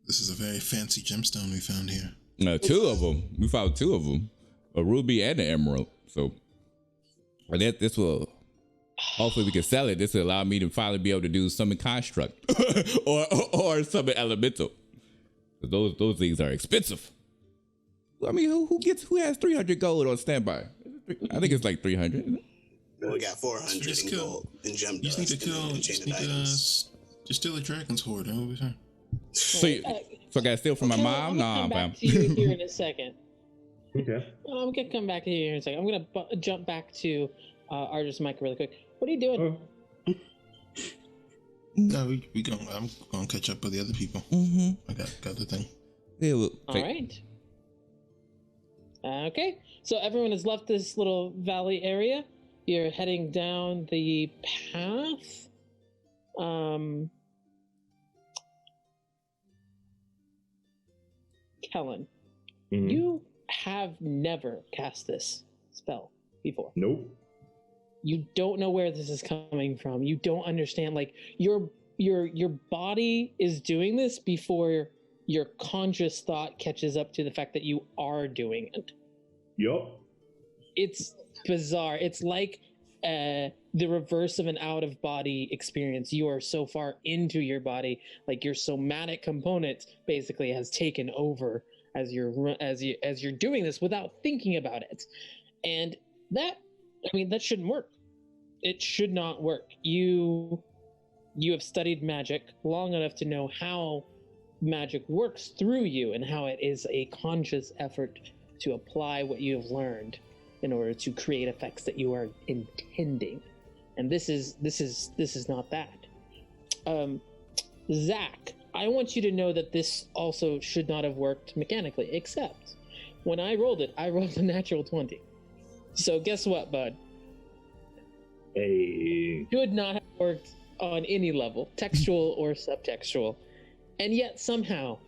This is a very fancy gemstone we found here. Two of them. We found two of them, a ruby and an emerald. So, this will Hopefully we can sell it. This will allow me to finally be able to do summon construct or summon elemental. Those things are expensive. I mean, who has 300 gold on standby? I think it's like 300. We got 400 in gold in gem You just need to kill. items. Just steal a dragon's hoard. That will be fine. So I got to steal from my mom? I'm Nah, come fam. back to you here in a second. Okay. I'm gonna come back to you here in a second. I'm gonna jump back to Artist Mike really quick. What are you doing? Oh. No, we going. I'm going to catch up with the other people. Mm-hmm. I got the thing. Yeah, well, All right. Okay. So everyone has left this little valley area. You're heading down the path. Kellen, you have never cast this spell before. Nope. You don't know where this is coming from. You don't understand. Like your body is doing this before your conscious thought catches up to the fact that you are doing it. Yup. It's bizarre. It's like the reverse of an out-of-body experience. You are so far into your body, like your somatic component basically has taken over as you're doing this without thinking about it. And that shouldn't work. It should not work. You have studied magic long enough to know how magic works through you and how it is a conscious effort to apply what you have learned in order to create effects that you are intending. And this is not that. Zach, I want you to know that this also should not have worked mechanically, except when I rolled a natural 20. So guess what, bud? Hey. Should not have worked on any level, textual or subtextual. And yet somehow,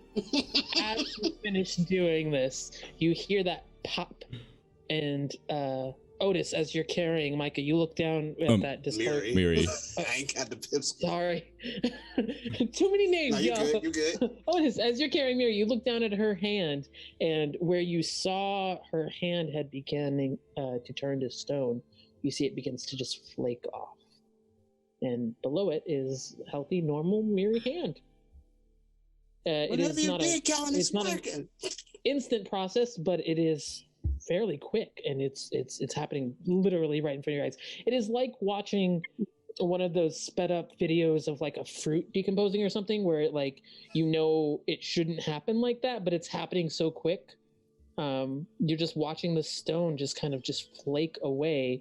as you finish doing this, you hear that pop. And Otis, as you're carrying Micah, you look down at that Discord. Miri. I ain't got the pistol. Sorry. Too many names, No, you yo. good, you good. Otis, as you're carrying Miri, you look down at her hand, and where you saw her hand had beginning to turn to stone, you see it begins to just flake off. And below it is healthy, normal Miri hand. It is not an instant process, but it is fairly quick, and it's happening literally right in front of your eyes. It is like watching one of those sped up videos of like a fruit decomposing or something, where it, like, you know, it shouldn't happen like that, but it's happening so quick. You're just watching the stone just kind of just flake away,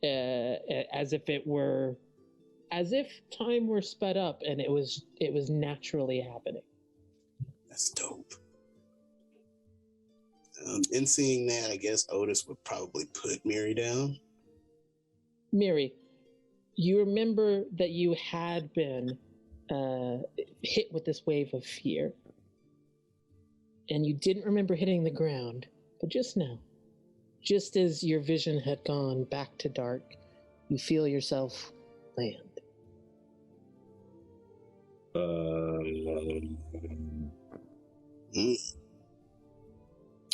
as if time were sped up and it was naturally happening. That's dope. In seeing that, I guess Otis would probably put Miri down. Miri, you remember that you had been hit with this wave of fear. And you didn't remember hitting the ground, but just now, just as your vision had gone back to dark, you feel yourself land.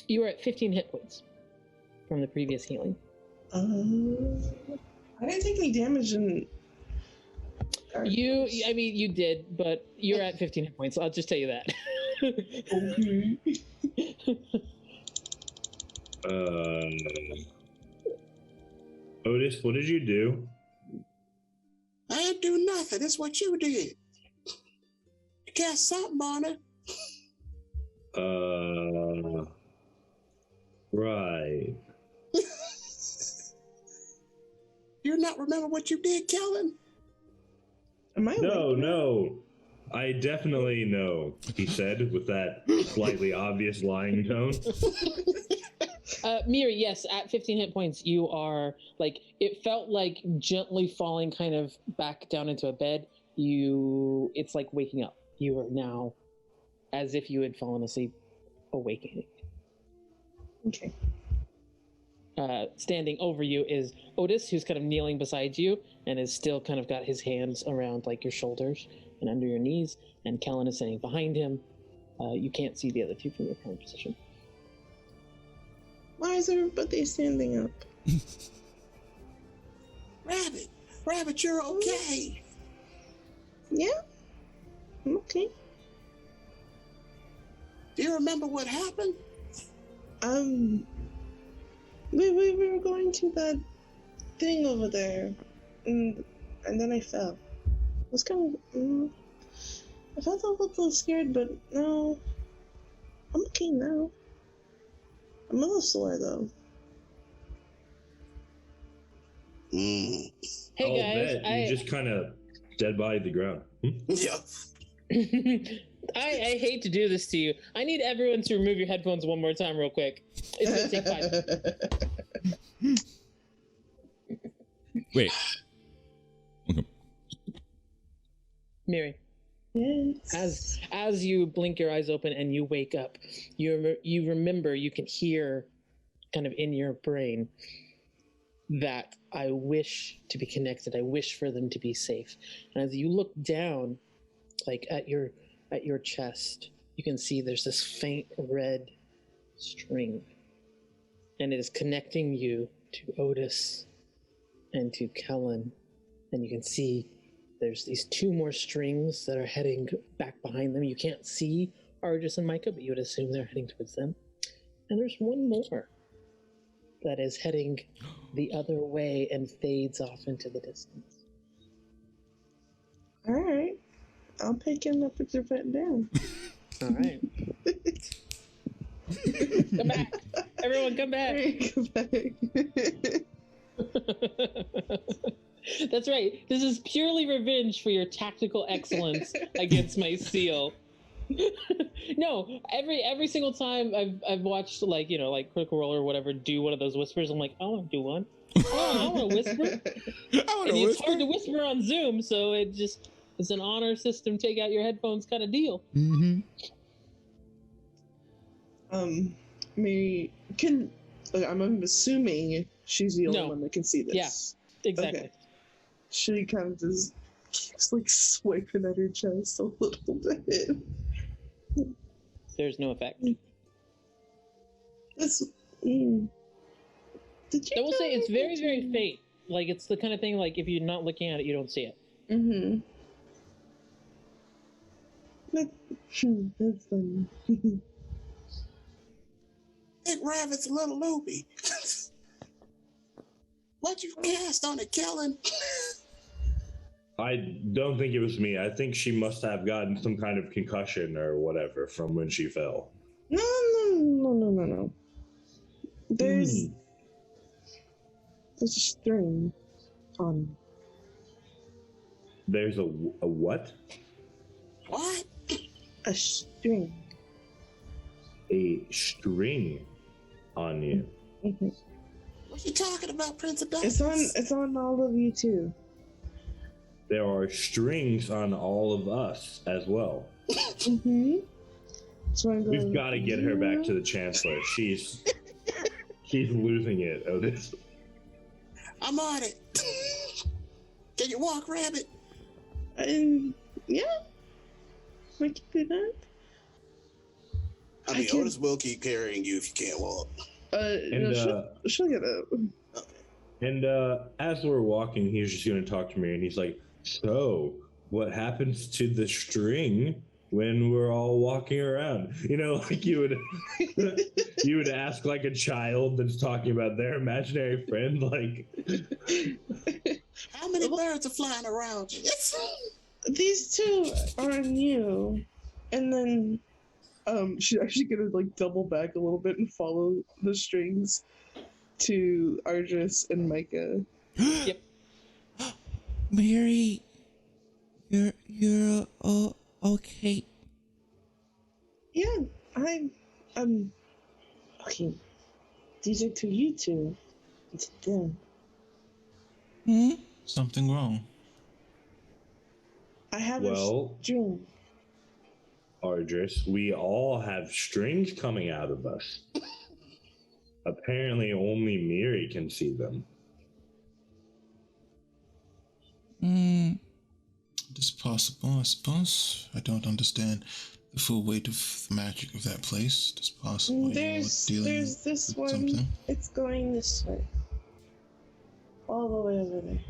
You were at 15 hit points from the previous healing. I didn't take any damage in. You did, but you're at 15 hit points. I'll just tell you that. Otis, what did you do? I didn't do nothing. That's what you did. You cast something on her. Right. You not remember what you did, Kellen? Am I No. I definitely know, he said with that slightly obvious lying tone. Miri, yes, at 15 hit points, you are, like, it felt like gently falling kind of back down into a bed. It's like waking up. You are now as if you had fallen asleep, awakening. Okay. Standing over you is Otis, who's kind of kneeling beside you and is still kind of got his hands around like your shoulders and under your knees, and Kellen is standing behind him. You can't see the other two from your current position. Why is everybody standing up? Rabbit, you're okay. Yeah, I'm okay. Do you remember what happened? We were going to that thing over there, and then I fell. I was kind of, I felt a little scared, but no, I'm okay now. I'm a little sore though. Hey I'll guys, bet you just kind of dead body the ground. Yeah. I hate to do this to you. I need everyone to remove your headphones one more time real quick. It's gonna take 5. Wait. Okay. Mary, Yes. as you blink your eyes open and you wake up, you remember, you can hear kind of in your brain that I wish to be connected. I wish for them to be safe. And as you look down, like at your chest, you can see there's this faint red string, and it is connecting you to Otis and to Kellen. And you can see there's these 2 more strings that are heading back behind them. You can't see Argus and Micah, but you would assume they're heading towards them. And there's 1 more that is heading the other way and fades off into the distance. All right, I'll pick him up with your foot down. All right. Come back. Everyone come back. Come back. That's right. This is purely revenge for your tactical excellence against my seal. No, every single time I've watched, like, you know, like Critical Role or whatever do one of those whispers, I'm like, I want to do one. I want to whisper. It's hard to whisper on Zoom, so it's an honor system, take out your headphones kind of deal. Mm-hmm. Mary can. I'm assuming she's the only one that can see this. Yeah, exactly. Okay. She kind of just keeps like swiping at her chest a little bit. There's no effect. Did you? I will say it's very, very faint. Like, it's the kind of thing, like, if you're not looking at it, you don't see it. Mm-hmm. That's funny. Big Rabbit's a little loopy. What'd you cast on it, Kellen? I don't think it was me. I think she must have gotten some kind of concussion or whatever from when she fell. No. There's a string on. There's a what? What? A string. A string on you. Mm-hmm. What are you talking about, Prince of Darkness? It's on all of you too. There are strings on all of us as well. Mm-hmm. So We've got to get her back to the Chancellor. She's losing it, Otis. I'm on it. Can you walk, Rabbit? Yeah. I can do that. I mean, Otis will keep carrying you if you can't walk. She'll get up. And as we're walking, he's just going to talk to me, and he's like, so, what happens to the string when we're all walking around? You know, like you would ask like a child that's talking about their imaginary friend, like, how many birds are flying around you? These 2 are new. And then she's actually gonna like double back a little bit and follow the strings to Ardris and Micah. Yep. Mary, you're okay. Yeah, I'm okay. These are to you 2. It's them. Something wrong. I have a string. Ardris, we all have strings coming out of us. Apparently only Miri can see them. It is possible, I suppose. I don't understand the full weight of the magic of that place. It is possible There's dealing this with one. something. It's going this way. All the way over there.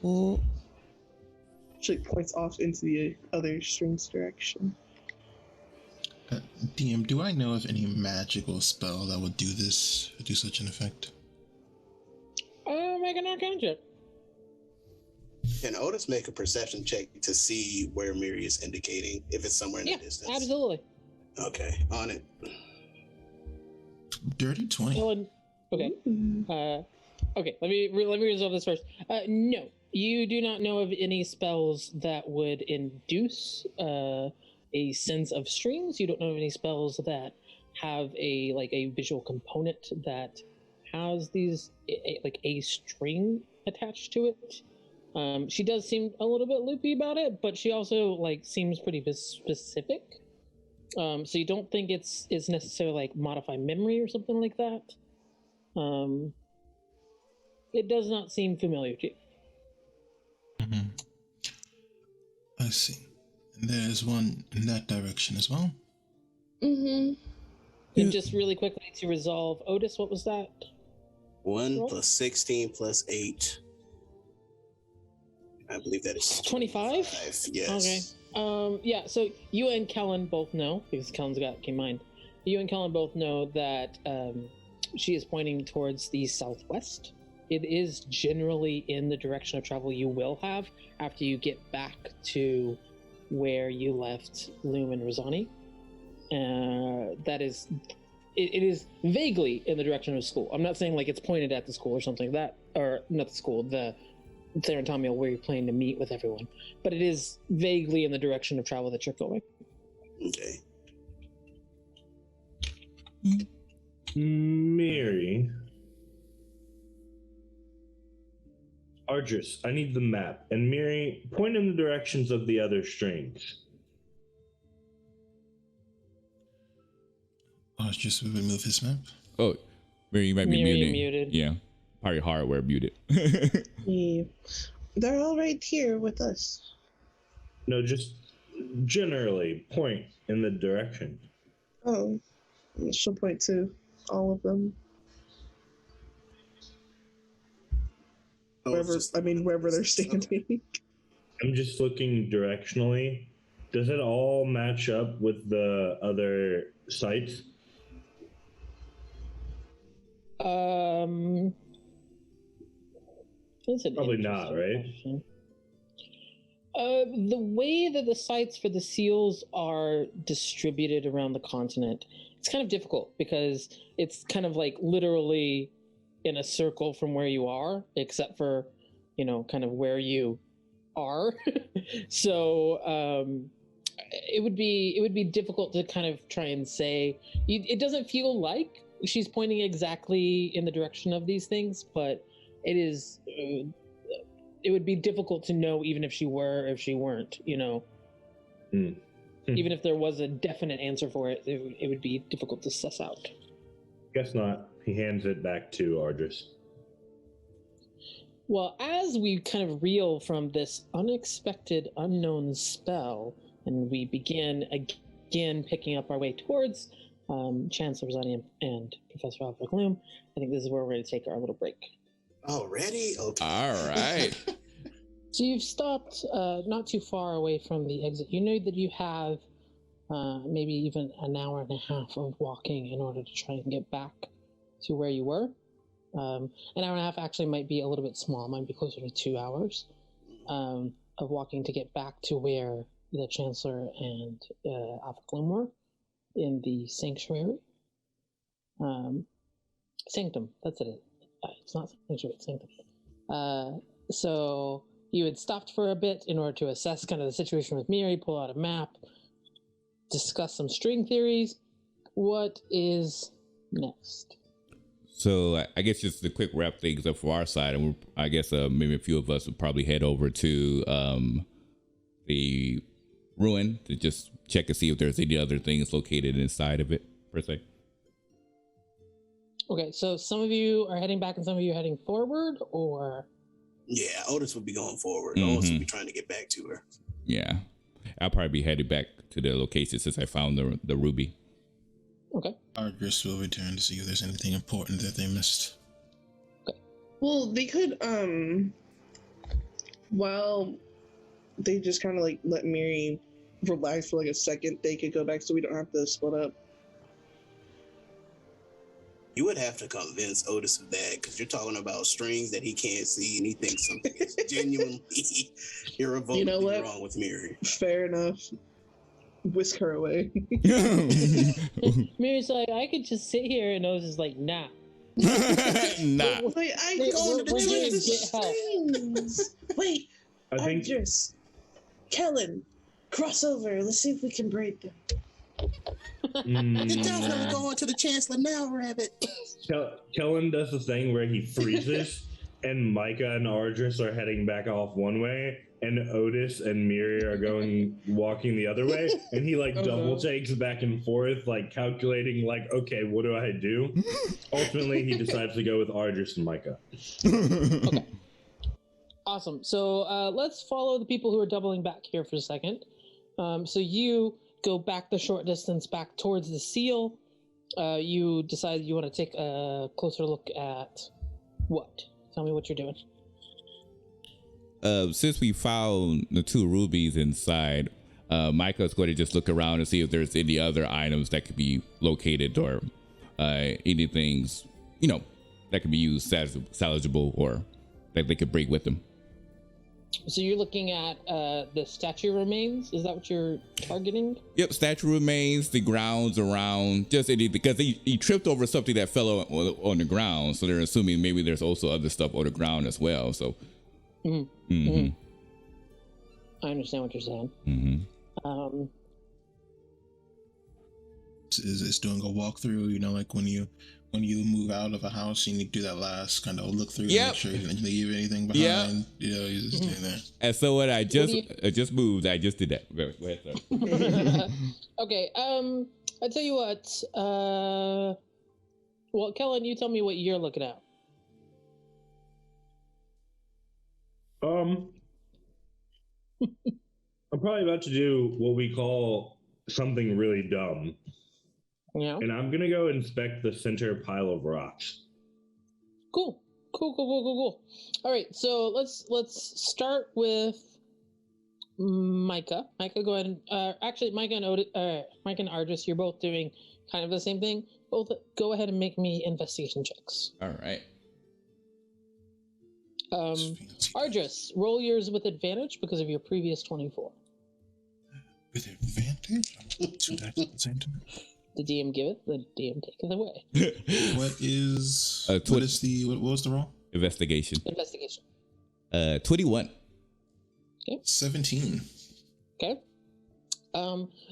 Oh. She points off into the other string's direction. DM, do I know of any magical spell that would do this, do such an effect? Make an Arcana check. Can Otis make a perception check to see where Miri is indicating, if it's somewhere in the distance? Absolutely. Okay, on it. Dirty 20. Ellen, okay. Okay, let me resolve this first. No, you do not know of any spells that would induce a sense of strings. You don't know of any spells that have a visual component that has these a string attached to it. She does seem a little bit loopy about it, but she also seems pretty specific. So you don't think it's necessarily modify memory or something like that. It does not seem familiar to you. Mm-hmm. I see. And there's one in that direction as well. Mm-hmm. And just really quickly to resolve, Otis, what was that? 1 plus 16 plus 8. I believe that is 25? Yes. Okay. Yeah, so you and Kellen both know, because Kellen's came mind. You and Kellen both know that she is pointing towards the southwest. It is generally in the direction of travel you will have after you get back to where you left Loom and Rosani. That is, it is vaguely in the direction of school. I'm not saying it's pointed at the school or something like that, or not the school, the Theratomia where you're planning to meet with everyone, but it is vaguely in the direction of travel that you're going. Okay. Miri. Ardris, I need the map. And Miri, point in the directions of the other strings. Ardris will remove his map. Oh, Mary, you might be Miri, muted. muted. Yeah, probably hardware muted. Yeah. They're all right here with us. No, just generally point in the direction. Oh, she'll point to all of them. Wherever they're standing. I'm just looking directionally. Does it all match up with the other sites? That's an Probably not, right? question. The way that the sites for the seals are distributed around the continent, it's kind of difficult because it's kind of literally in a circle from where you are, except for, kind of where you are. So it would be difficult to kind of try and say. It doesn't feel like she's pointing exactly in the direction of these things, but it is. It would be difficult to know even if she were, if she weren't. Even if there was a definite answer for it, it would be difficult to suss out. Guess not. He hands it back to Ardris. Well, as we kind of reel from this unexpected, unknown spell, and we begin again picking up our way towards Chancellor Rosani and Professor Alfred Gloom, I think this is where we're going to take our little break. Already? Okay. All right. So you've stopped not too far away from the exit. You know that you have maybe even an hour and a half of walking in order to try and get back to where you were. An hour and a half actually might be a little bit small. It might be closer to 2 hours of walking to get back to where the Chancellor and Alpha Gloom were in the sanctuary. Sanctum, that's it. It's not sanctuary, it's sanctum. So you had stopped for a bit in order to assess kind of the situation with Miri, pull out a map, discuss some string theories. What is next? So I guess just to quick wrap things up for our side, and I guess maybe a few of us would probably head over to the ruin to just check and see if there's any other things located inside of it, per se. Okay, so some of you are heading back and some of you are heading forward, or? Yeah, Otis would be going forward. Mm-hmm. Otis would be trying to get back to her. Yeah, I'll probably be headed back to the location since I found the ruby. Okay. Ardris will return to see if there's anything important that they missed. Well, they could while they just kind of like let Miri relax for like a second, they could go back so we don't have to split up. You would have to convince Otis of that because you're talking about strings that he can't see and he thinks something is genuinely irrevocably wrong with Miri. Fair enough. Whisk her away. Miri's like, I could just sit here, and Otis is like, nah. Nah. Wait, I go to the strings. Wait, I think Andres, Kellen, cross over. Let's see if we can break them. You're definitely going to the Chancellor now, Rabbit. Kellen does the thing where he freezes, and Micah and Ardris are heading back off one way, and Otis and Miri are walking the other way, and he like double takes back and forth, like calculating, like, okay, what do I do? Ultimately, he decides to go with Ardris and Micah. Okay. Awesome. So let's follow the people who are doubling back here for a second. So you go back the short distance back towards the seal. You decide you want to take a closer look at what? Tell me what you're doing. Since we found the 2 rubies inside, Micah's going to just look around and see if there's any other items that could be located or anything, that could be used salvageable or that they could bring with them. So you're looking at the statue remains? Is that what you're targeting? Yep, statue remains, the grounds around, just anything, because he tripped over something that fell on the ground, so they're assuming maybe there's also other stuff on the ground as well. So, I understand what you're saying. Is doing a walkthrough, like when you move out of a house, you need to do that last kind of look through to make sure you didn't leave anything behind. You're just doing that. And so when I just moved, I just did that. Go ahead, sir. Okay, I'll tell you what. Well, Kellen, you tell me what you're looking at. I'm probably about to do what we call something really dumb. Yeah. And I'm gonna go inspect the center pile of rocks. Cool. All right, so let's start with Micah. Micah, go ahead and actually, Micah and Ardris, you're both doing kind of the same thing. Both go ahead and make me investigation checks. All right. Ardris, roll yours with advantage because of your previous 24. With advantage? Two dice at the same time. The DM give it, the DM take it away. What was the roll? Investigation. 21. Okay. 17. Okay.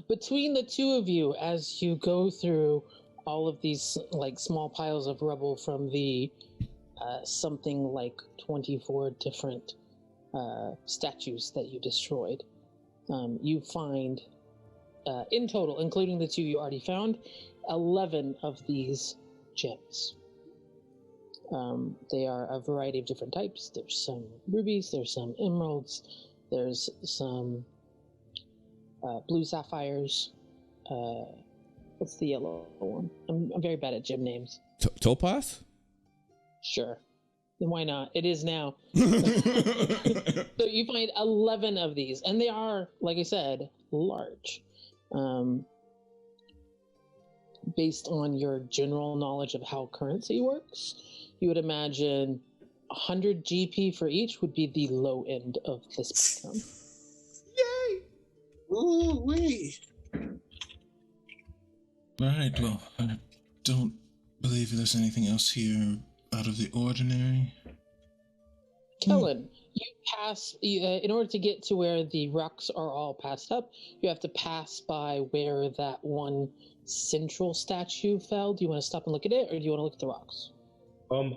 Between the two of you, as you go through all of these like small piles of rubble from the something like 24 different statues that you destroyed, you find in total, including the 2 you already found, 11 of these gems. They are a variety of different types. There's some rubies, there's some emeralds, there's some blue sapphires. What's the yellow one? I'm very bad at gem names. Topaz? Sure. Then why not? It is now. So you find 11 of these, and they are, like I said, large. Based on your general knowledge of how currency works, you would imagine 100 GP for each would be the low end of the spectrum. Yay! Ooh, wee. All right, well, I don't believe there's anything else here out of the ordinary. Kellen, you pass, in order to get to where the rocks are all passed up, you have to pass by where that one central statue fell. Do you want to stop and look at it, or do you want to look at the rocks?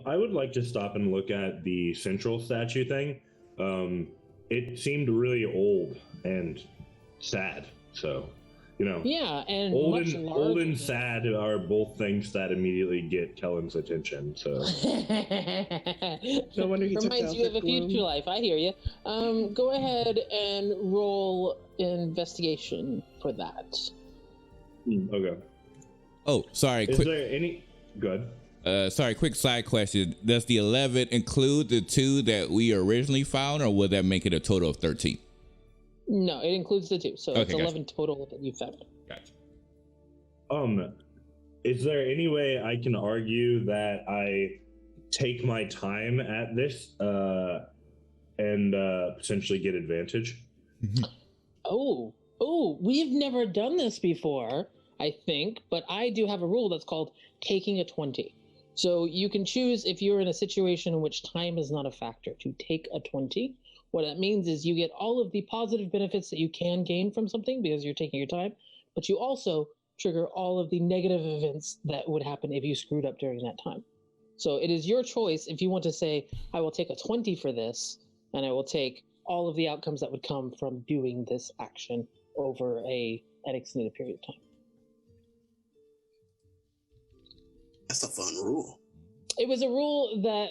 I would like to stop and look at the central statue thing. It seemed really old and sad, so, Yeah, and old and sad are both things that immediately get Kellen's attention, so. No wonder he took reminds you of a future life. I hear you. Go ahead and roll investigation for that. Okay. Oh, sorry. Is there any... Good. Sorry, quick side question. Does the 11 include the 2 that we originally found, or would that make it a total of 13? No, it includes the 2. So Okay, it's gotcha. 11 total that you found. Gotcha. Is there any way I can argue that I take my time at this and potentially get advantage? Oh, we've never done this before, I think, but I do have a rule that's called taking a 20. So you can choose, if you're in a situation in which time is not a factor, to take a 20. What that means is you get all of the positive benefits that you can gain from something because you're taking your time, but you also trigger all of the negative events that would happen if you screwed up during that time. So it is your choice if you want to say, I will take a 20 for this, and I will take all of the outcomes that would come from doing this action over an extended period of time. That's a fun rule. It was a rule that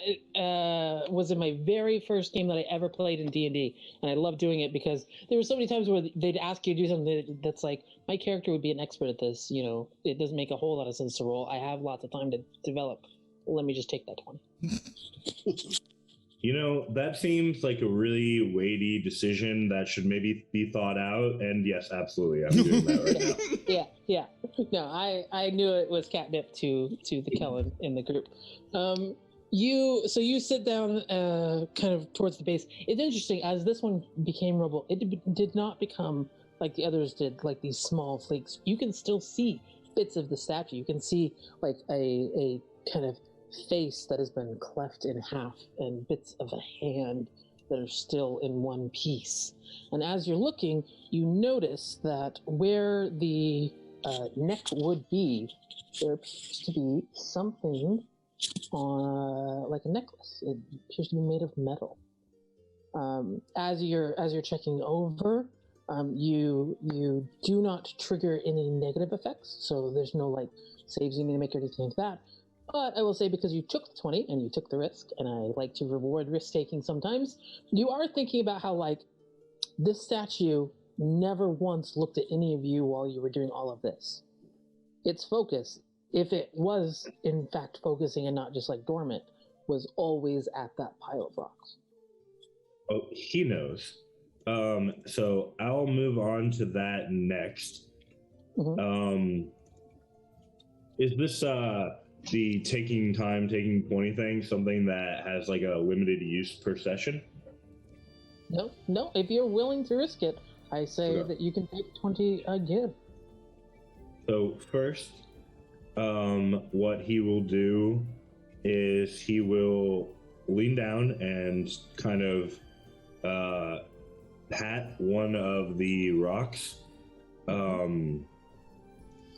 was in my very first game that I ever played in D&D, and I loved doing it because there were so many times where they'd ask you to do something that's like, my character would be an expert at this, you know, it doesn't make a whole lot of sense to roll. I have lots of time to develop. Let me just take that 20. You know, that seems like a really weighty decision that should maybe be thought out. And yes, absolutely, I'm doing that right now. Yeah. No, I knew it was catnip to the Kellen in the group. You sit down kind of towards the base. It's interesting, as this one became rubble, it did not become like the others did, like these small flakes. You can still see bits of the statue. You can see like a kind of face that has been cleft in half and bits of a hand that are still in one piece. And as you're looking, you notice that where the neck would be, there appears to be something like a necklace. It appears to be made of metal. As you're checking over, you do not trigger any negative effects, so there's no like saves you need to make or anything like that. But I will say, because you took the 20 and you took the risk, and I like to reward risk-taking sometimes, you are thinking about how, like, this statue never once looked at any of you while you were doing all of this. Its focus, if it was, in fact, focusing and not just, like, dormant, was always at that pile of rocks. Oh, he knows. So I'll move on to that next. Mm-hmm. Is this, the taking 20 thing something that has like a limited use per session? No. If you're willing to risk it, I say that you can take 20 again. So first, what he will do is he will lean down and kind of pat one of the rocks.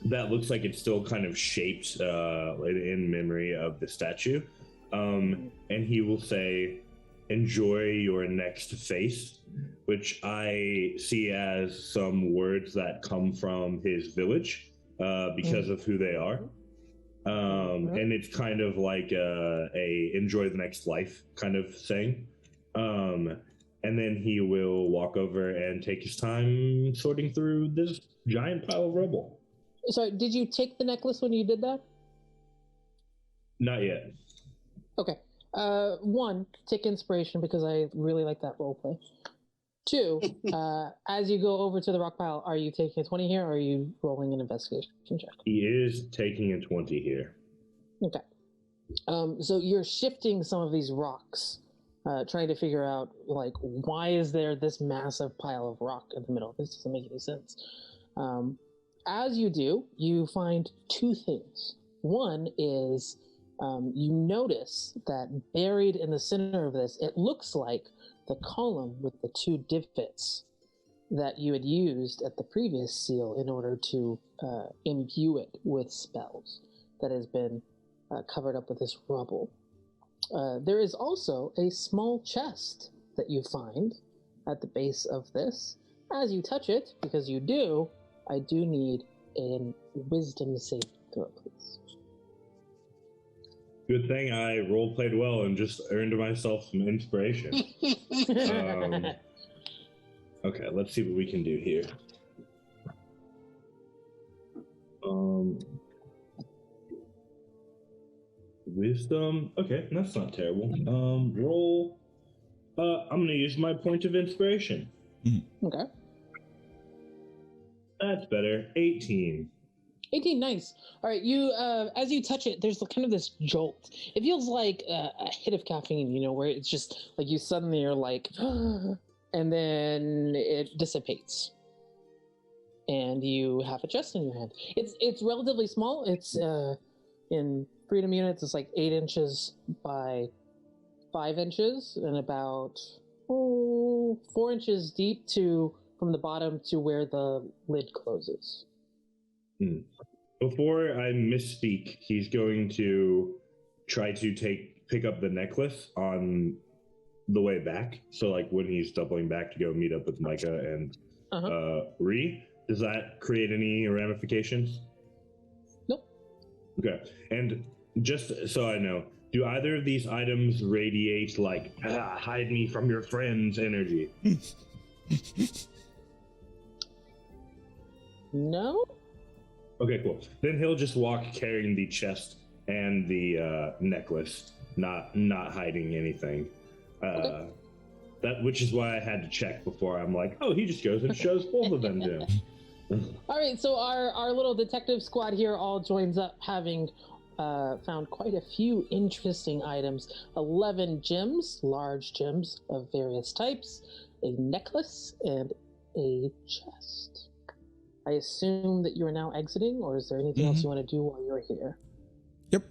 That looks like it's still kind of shaped in memory of the statue. And he will say, enjoy your next face, which I see as some words that come from his village because of who they are. And it's kind of like a enjoy the next life kind of thing. And then he will walk over and take his time sorting through this giant pile of rubble. Sorry, did you take the necklace when you did that? Not yet. Okay. 1, take inspiration because I really like that roleplay. 2, as you go over to the rock pile, are you taking a 20 here or are you rolling an investigation check? He is taking a 20 here. Okay. So you're shifting some of these rocks, trying to figure out, like, why is there this massive pile of rock in the middle? This doesn't make any sense. As you do, you find 2 things. One is you notice that buried in the center of this, it looks like the column with the 2 divots that you had used at the previous seal in order to imbue it with spells that has been covered up with this rubble. There is also a small chest that you find at the base of this. As you touch it, because you do, I do need a wisdom save throw, please. Good thing I role-played well and just earned myself some inspiration. Okay, let's see what we can do here. Wisdom. Okay, that's not terrible. Roll. I'm gonna use my point of inspiration. Okay. That's better. 18. 18, nice. All right, you as you touch it, there's kind of this jolt. It feels like a hit of caffeine, where it's just like you suddenly are like, and then it dissipates, and you have a chest in your hand. It's relatively small. It's in freedom units. It's like 8 inches by 5 inches, and about 4 inches deep from the bottom to where the lid closes. Before I misspeak, he's going to try to pick up the necklace on the way back. So, like, when he's doubling back to go meet up with Micah and Ree, does that create any ramifications? Nope. Okay. And just so I know, do either of these items radiate, like, hide me from your friends energy? No? Okay, cool. Then he'll just walk carrying the chest and the necklace, not hiding anything. Okay. Which is why I had to check before. I'm like, oh, he just goes and shows both of them to him. All right, so our little detective squad here all joins up, having found quite a few interesting items. 11 gems, large gems of various types, a necklace, and a chest. I assume that you are now exiting, or is there anything else you want to do while you're here? Yep.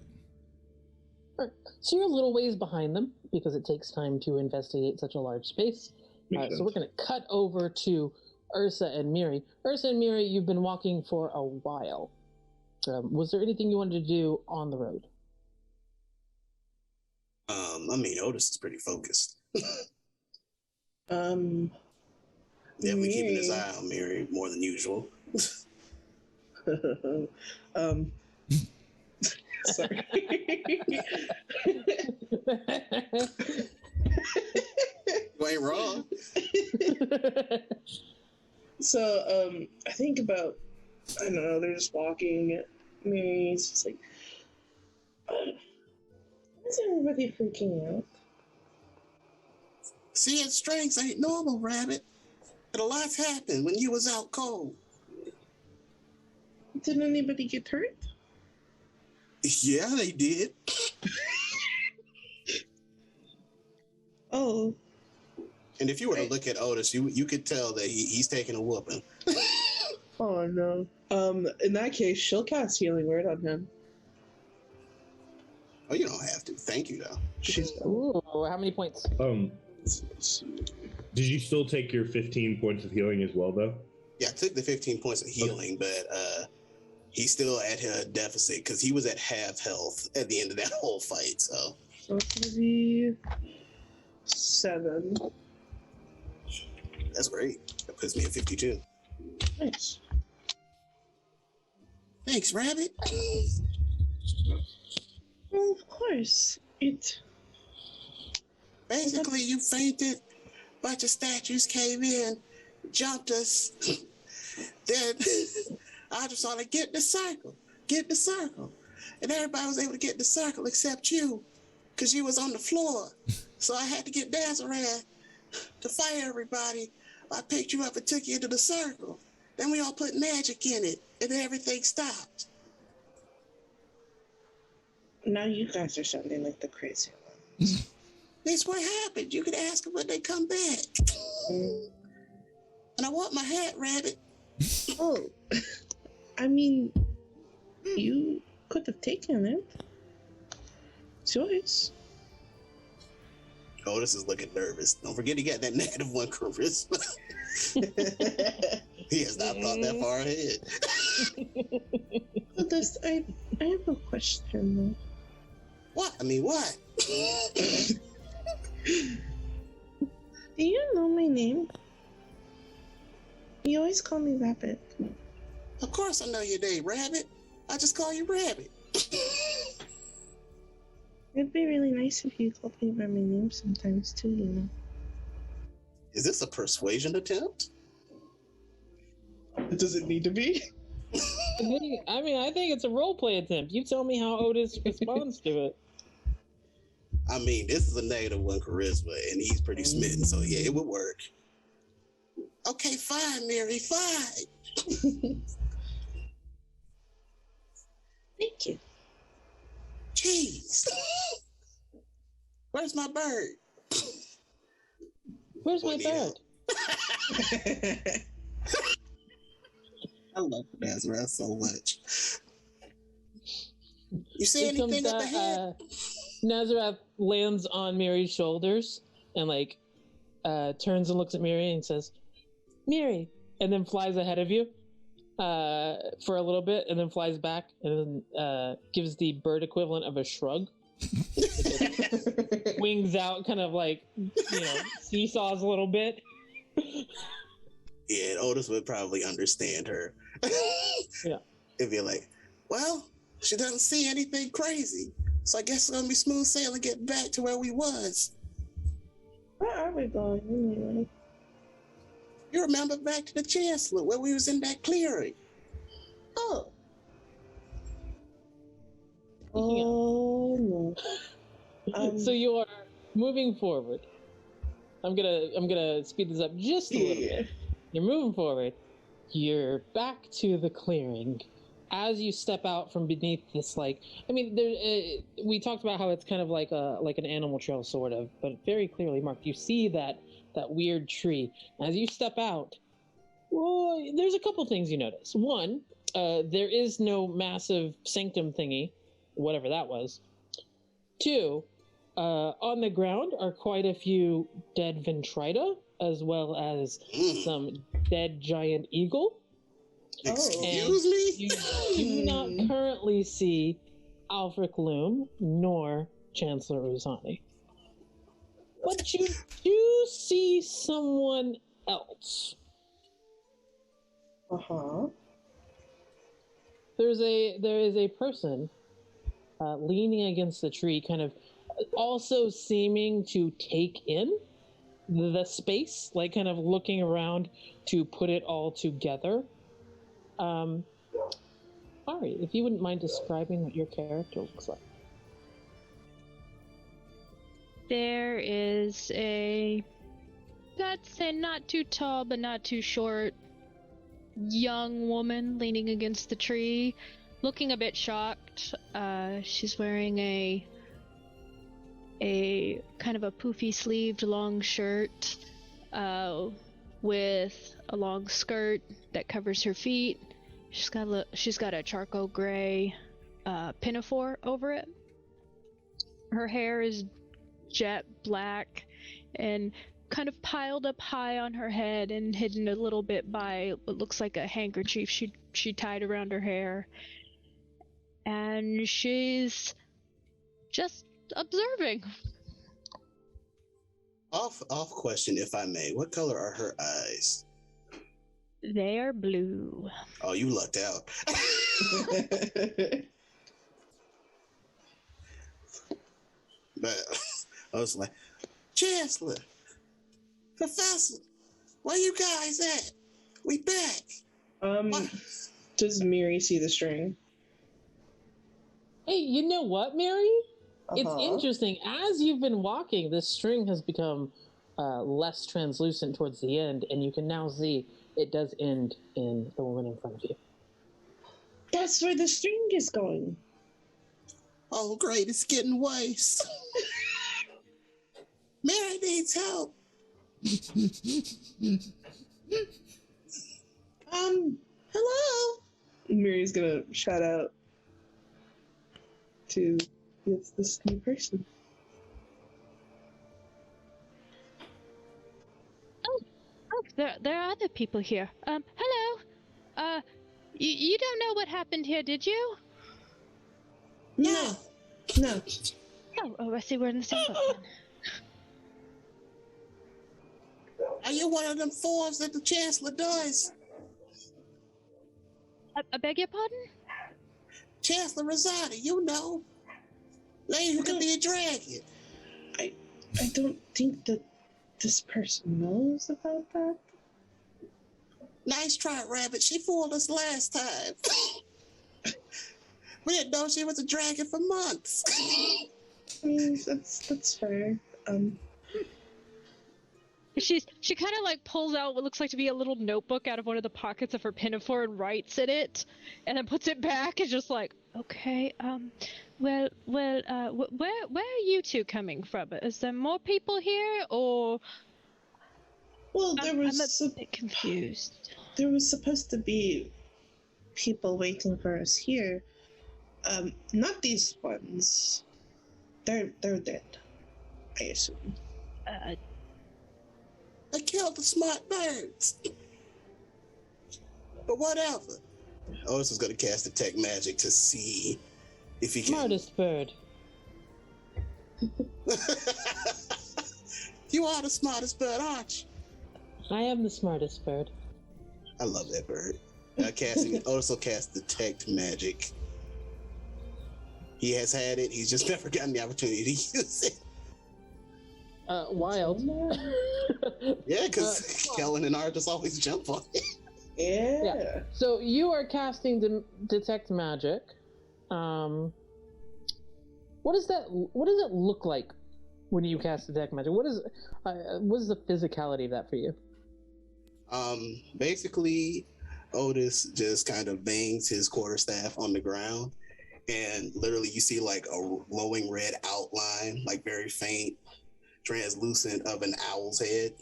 All right. So you're a little ways behind them because it takes time to investigate such a large space. So we're going to cut over to Ursa and Miri. Ursa and Miri, you've been walking for a while. Was there anything you wanted to do on the road? Otis is pretty focused. Miri. Definitely keeping his eye on Miri more than usual. Sorry. You ain't wrong. So, I think about, I don't know, they're just walking. Miri's just like, why is everybody freaking out? Seeing strengths ain't normal, Rabbit. And a lot's happened when you was out cold. Did anybody get hurt? Yeah, they did. Oh. And if you were to look at Otis, you could tell that he's taking a whooping. Oh no. In that case, she'll cast Healing Word on him. Oh, you don't have to. Thank you, though. She's Ooh, how many points? Did you still take your 15 points of healing as well, though? Yeah, I took the 15 points of healing, but he's still at a deficit because he was at half health at the end of that whole fight. So it's gonna be 7. That's great. That puts me at 52. Nice. Thanks, Rabbit. Well, of course. Basically, you fainted. Bunch of statues came in, jumped us. Then I just saw to get in the circle. And everybody was able to get in the circle except you, because you was on the floor. So I had to get Dazaran to fight everybody. I picked you up and took you into the circle. Then we all put magic in it, and then everything stopped. Now you guys are sounding like the crazy ones. That's what happened. You could ask them when they come back. And I want my hat, Rabbit. Oh, I mean, you could have taken it. It's yours. Otis is looking nervous. Don't forget he got that -1 charisma. He has not thought that far ahead. But I have a question though. What? I mean, what? Do you know my name? You always call me Rabbit. Of course I know your name, Rabbit. I just call you Rabbit. It'd be really nice if you called me by my name sometimes too, you know. Is this a persuasion attempt? Does it need to be? I think it's a roleplay attempt. You tell me how Otis responds to it. I mean, this is a -1 charisma, and he's pretty smitten, so yeah, it would work. Okay, fine, Mary, fine. Thank you. Jeez. Where's my bird? Where's my bird? I love Nazareth so much. You see anything up ahead? Nazareth lands on Mary's shoulders and like turns and looks at Mary and says, "Mary," and then flies ahead of you for a little bit, and then flies back and then gives the bird equivalent of a shrug. Wings out, kind of like, seesaws a little bit. Yeah, and Otis would probably understand her. Yeah. It'd be like, well, she doesn't see anything crazy, so I guess it's gonna be smooth sailing to get back to where we was. Where are we going anyway? You remember back to the Chancellor where we was in that clearing? Oh. Oh no. So you are moving forward. I'm gonna speed this up just a little bit. You're moving forward. You're back to the clearing. As you step out from beneath this, we talked about how it's kind of like an animal trail, sort of, but very clearly marked. You see that weird tree. As you step out, well, there's a couple things you notice. One, there is no massive sanctum thingy, whatever that was. Two, on the ground are quite a few dead Ventrida, as well as some dead giant eagle. Excuse me? You do not currently see Alfric Loom nor Chancellor Rosani. But you do see someone else. Uh-huh. There is a person leaning against the tree, kind of also seeming to take in the space, like kind of looking around to put it all together. Ari, if you wouldn't mind describing what your character looks like. There is I'd say not too tall but not too short, young woman leaning against the tree, looking a bit shocked. She's wearing a kind of a poofy sleeved long shirt with a long skirt that covers her feet. She's got a charcoal gray pinafore over it. Her hair is jet black and kind of piled up high on her head and hidden a little bit by what looks like a handkerchief she tied around her hair. And she's just observing. Off question, if I may. What color are her eyes? They are blue. Oh, you lucked out. But I was like, Chancellor, Professor, where you guys at? We back. What? Does Miri see the string? Hey, you know what, Mary? It's interesting. As you've been walking, this string has become less translucent towards the end, and you can now see it does end in the woman in front of you. That's where the string is going. Oh, great. It's getting worse. Mary needs help. Hello? Mary's gonna shout out to this new person. Oh, there are other people here. Hello. You don't know what happened here, did you? No. Oh, I see we're in the same boat. Are you one of them fours that the Chancellor does? I beg your pardon? Chancellor Rosati, you know. Lady who can be a dragon. I don't think that this person knows about that. Nice try, Rabbit. She fooled us last time. We didn't know she was a dragon for months. I mean, that's fair. She kind of like pulls out what looks like to be a little notebook out of one of the pockets of her pinafore and writes in it, and then puts it back and just like, okay, where are you two coming from? Is there more people here, or? Well, I'm a bit confused. There was supposed to be people waiting for us here. Not these ones. They're dead, I assume. I killed the smart birds. But whatever. Otis is going to cast Detect Magic to see if he can. Smartest bird. You are the smartest bird, aren't you? I am the smartest bird. I love that bird. Otis will cast Detect Magic. He has had it. He's just never gotten the opportunity to use it. Wild. Yeah, because Kellen and Art just always jump on it. Yeah. So you are casting Detect Magic. What does it look like when you cast Detect Magic? What is the physicality of that for you? Basically, Otis just kind of bangs his quarterstaff on the ground, and literally you see like a glowing red outline, like very faint, translucent, of an owl's head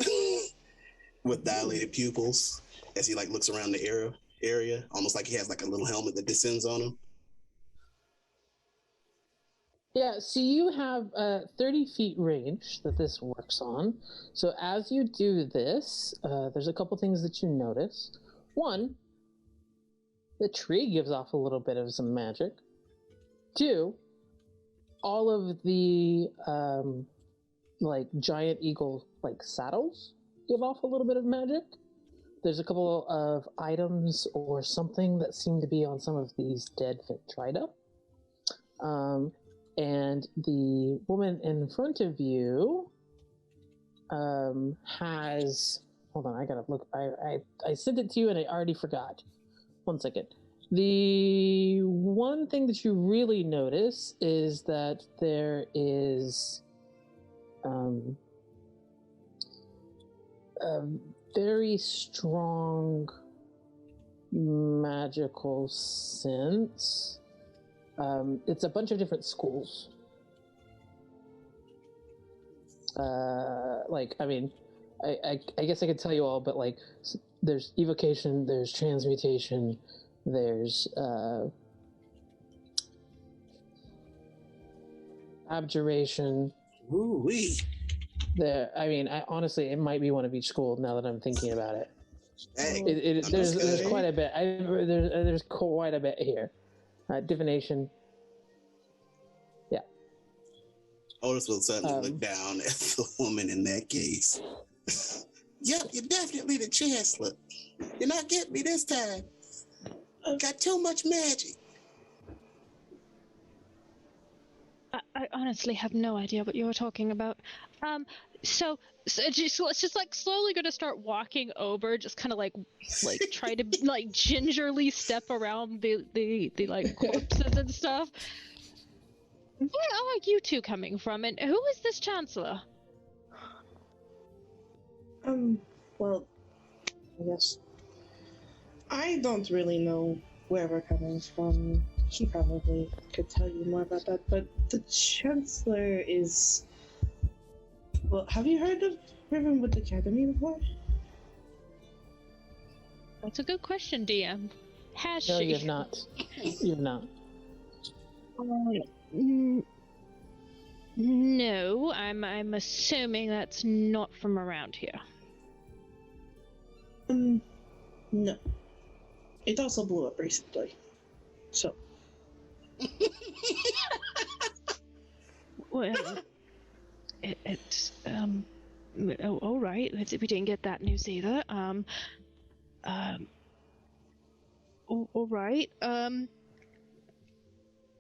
with dilated pupils as he like looks around the area, almost like he has like a little helmet that descends on him. Yeah, so you have 30 feet range that this works on. So as you do this, there's a couple things that you notice. One, the tree gives off a little bit of some magic. Two, all of the like giant eagle like saddles give off a little bit of magic. There's a couple of items or something that seem to be on some of these dead Victrida. And the woman in front of you has... Hold on, I gotta look. I sent it to you and I already forgot. One second. The one thing that you really notice is that there is a very strong magical sense. It's a bunch of different schools. I guess I could tell you all, but like, there's evocation, there's transmutation, there's abjuration. Ooh-wee. I honestly, it might be one of each school now that I'm thinking about it. Hey, there's quite a bit. There's quite a bit here. Divination. Yeah. Otis will suddenly look down at the woman in that case. Yep, you're definitely the Chancellor. You're not getting me this time. Got too much magic. I honestly have no idea what you were talking about. So it's just like slowly going to start walking over, just kind of like try to like gingerly step around the like corpses and stuff. Where are you two coming from, and who is this Chancellor? Well, I guess I don't really know where we're coming from. He probably could tell you more about that, but the Chancellor is... Well, have you heard of Rivenwood Academy before? That's a good question, DM. Has No, she? you have not. You have not. No, I'm assuming that's not from around here. No. It also blew up recently. So. Well, all right. We didn't get that news either. All right. I'm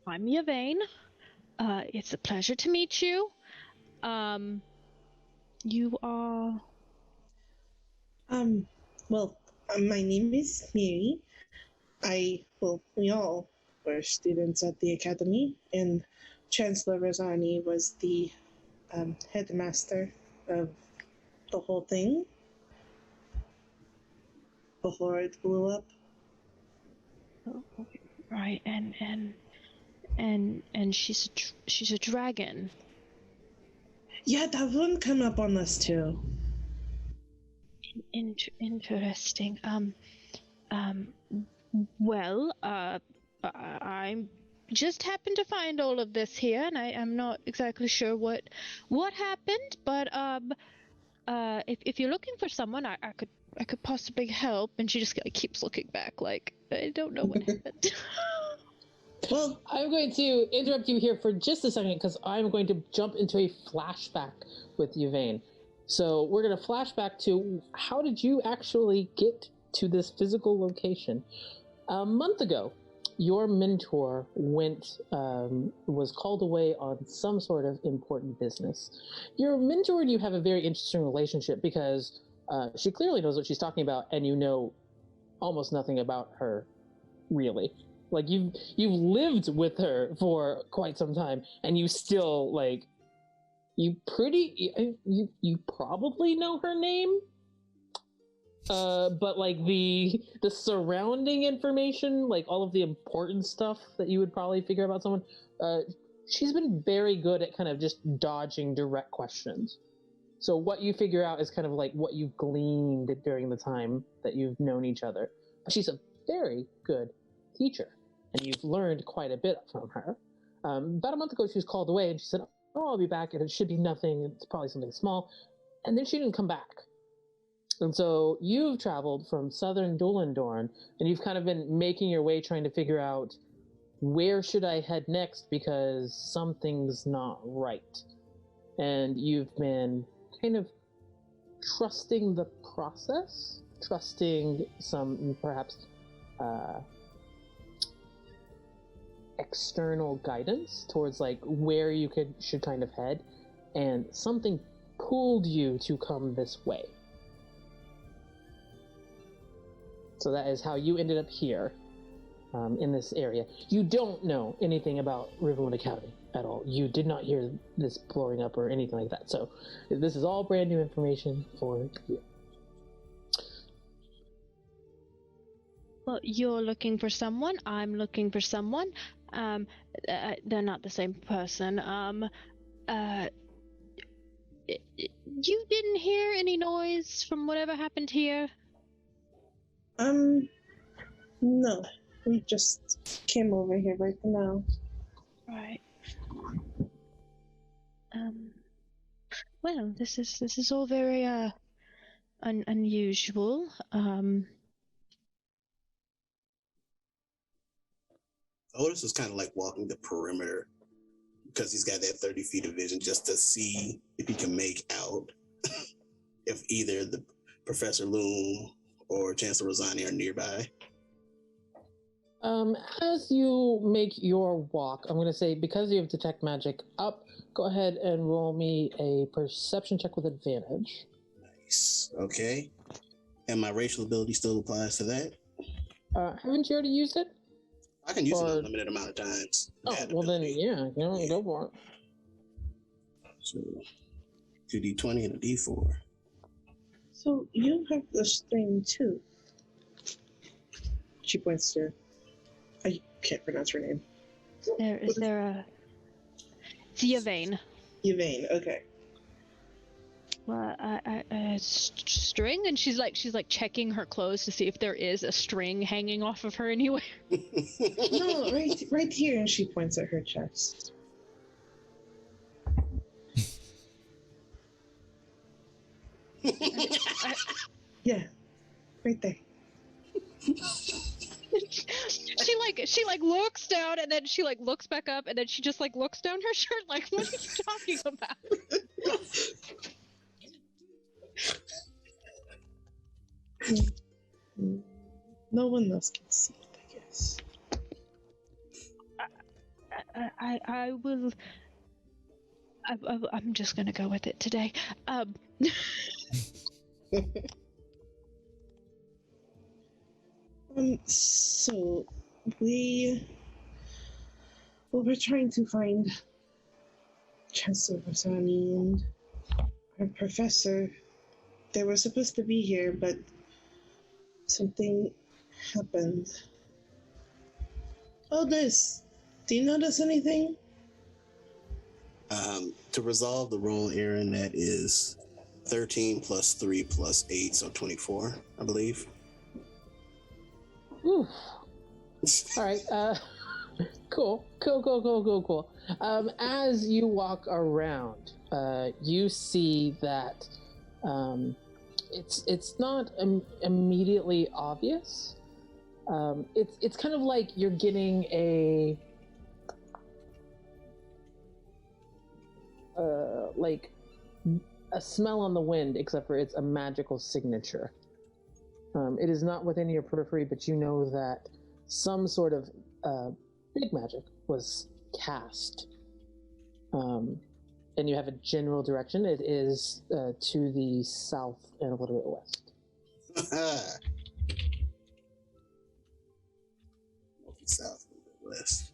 Yvain. It's a pleasure to meet you. You are... Well, my name is Mary. We all were students at the academy, and Chancellor Rosani was the headmaster of the whole thing before it blew up. Oh, right, and she's a dragon. Yeah, that one came up on this too. Interesting. Well, I just happened to find all of this here, and I'm not exactly sure what happened, but if you're looking for someone, I could possibly help. And she just keeps looking back, like I don't know what happened. Well, I'm going to interrupt you here for just a second because I'm going to jump into a flashback with Yvain. So we're going to flash back to how did you actually get to this physical location? A month ago, your mentor was called away on some sort of important business. Your mentor and you have a very interesting relationship because she clearly knows what she's talking about, and you know almost nothing about her, really. Like you've lived with her for quite some time, and you still like you probably know her name. But like the surrounding information, like all of the important stuff that you would probably figure about someone, she's been very good at kind of just dodging direct questions. So what you figure out is kind of like what you've gleaned during the time that you've known each other. But she's a very good teacher, and you've learned quite a bit from her. About a month ago, she was called away, and she said, "Oh, I'll be back, and it should be nothing. It's probably something small." And then she didn't come back. And so you've traveled from southern Dolendorn, and you've kind of been making your way trying to figure out where should I head next because something's not right. And you've been kind of trusting the process, trusting some perhaps external guidance towards like where you should kind of head, and something pulled you to come this way. So that is how you ended up here, in this area. You don't know anything about Rivenwood Academy at all. You did not hear this blowing up or anything like that. So this is all brand new information for you. Well, you're looking for someone. I'm looking for someone. They're not the same person. You didn't hear any noise from whatever happened here? No. We just came over here right now. Right. Well, this is all very unusual. Otis is kind of like walking the perimeter because he's got that 30 feet of vision just to see if he can make out if either the Professor Loom or Chancellor Rosani are nearby. As you make your walk, I'm going to say, because you have Detect Magic up, go ahead and roll me a perception check with advantage. Nice. Okay. And my racial ability still applies to that? Haven't you already used it? I can use it an unlimited amount of times. Oh, well then, yeah, go for it. So, 2d20 and a d4. So you have the string too. She points to. I can't pronounce her name. Is there a Yvain? Yvain, okay. Well, a string, and she's like checking her clothes to see if there is a string hanging off of her anywhere. No, right here, and she points at her chest. Yeah, right there. she looks down, and then she looks back up, and then she just looks down her shirt like, what are you talking about? No one else can see it, I guess. I will. I'm just gonna go with it today. So we're trying to find Chancellor Rosani and our professor, they were supposed to be here, but something happened. Oh, this. Do you notice anything? To resolve the roll, Aaron, that is 13 plus 3 plus 8, so 24, I believe. Ooh. All right. Cool. As you walk around, you see that it's not immediately obvious. It's kind of like you're getting a like a smell on the wind, except for it's a magical signature. It is not within your periphery, but you know that some sort of big magic was cast. And you have a general direction. It is to the south and a little bit west. South, a little bit west.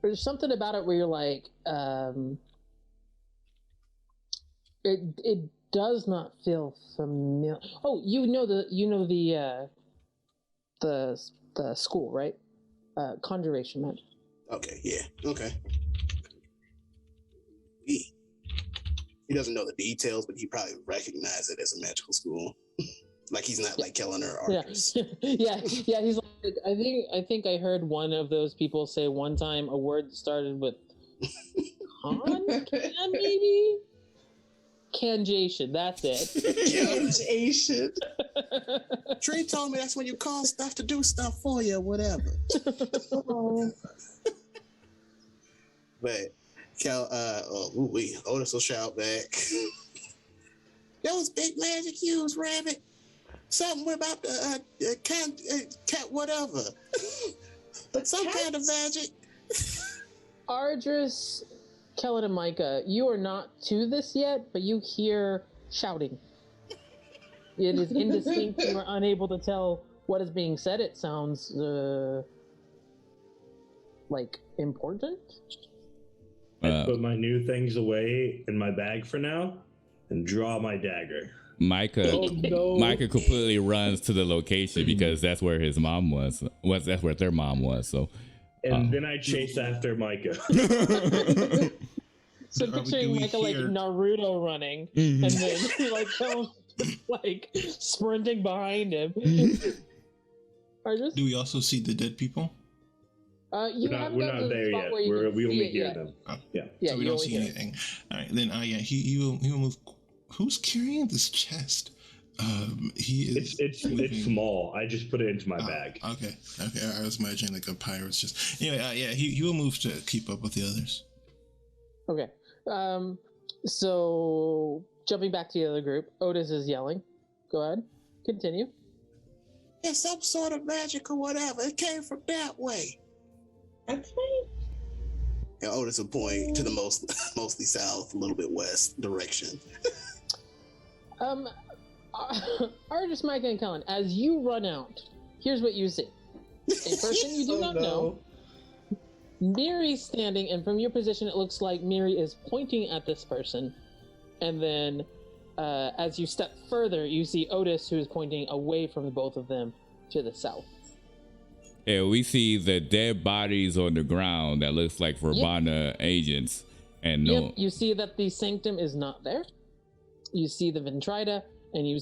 There's something about it where you're like, it does not feel familiar. Oh, you know the school, right? Conjuration magic. Okay, yeah, okay. He doesn't know the details, but he probably recognizes it as a magical school. Like he's not like killing her archers. Yeah. He's like, I think I heard one of those people say one time a word started with con, maybe? Canjation, that's it. Canjation. Trey told me that's when you call stuff to do stuff for you, whatever. Oh. But Otis will shout back. Those big magic used, Rabbit. Something about the cat, whatever. Some kind of magic. Ardris, Kellen, and Micah, you are not to this yet, but you hear shouting. It is indistinct. You are unable to tell what is being said. It sounds like important. I put my new things away in my bag for now and draw my dagger. Micah completely runs to the location because that's where his mom was. That's where their mom was. So, and then I chase after Micah. So picturing Micah like Naruto running, and then like sprinting behind him. Do we also see the dead people? We're not there yet. We only hear them. Oh. Yeah. So we don't see anything. All right, then. He will move. Who's carrying this chest? It's small. I just put it into my bag. Okay. I was imagining like a pirate's chest. Anyway, he will move to keep up with the others. Okay. So jumping back to the other group, Otis is yelling. Go ahead. Continue. It's some sort of magic or whatever. It came from that way. That's right. And Otis will point to the mostly south, a little bit west direction. Ardris, Micah, and Kellen, as you run out, here's what you see. A person you do not know. Miri's standing, and from your position, it looks like Miri is pointing at this person. And then, as you step further, you see Otis, who is pointing away from the both of them to the south. Yeah, we see the dead bodies on the ground that looks like Verbana agents. And you see that the Sanctum is not there. You see the Ventrida, and you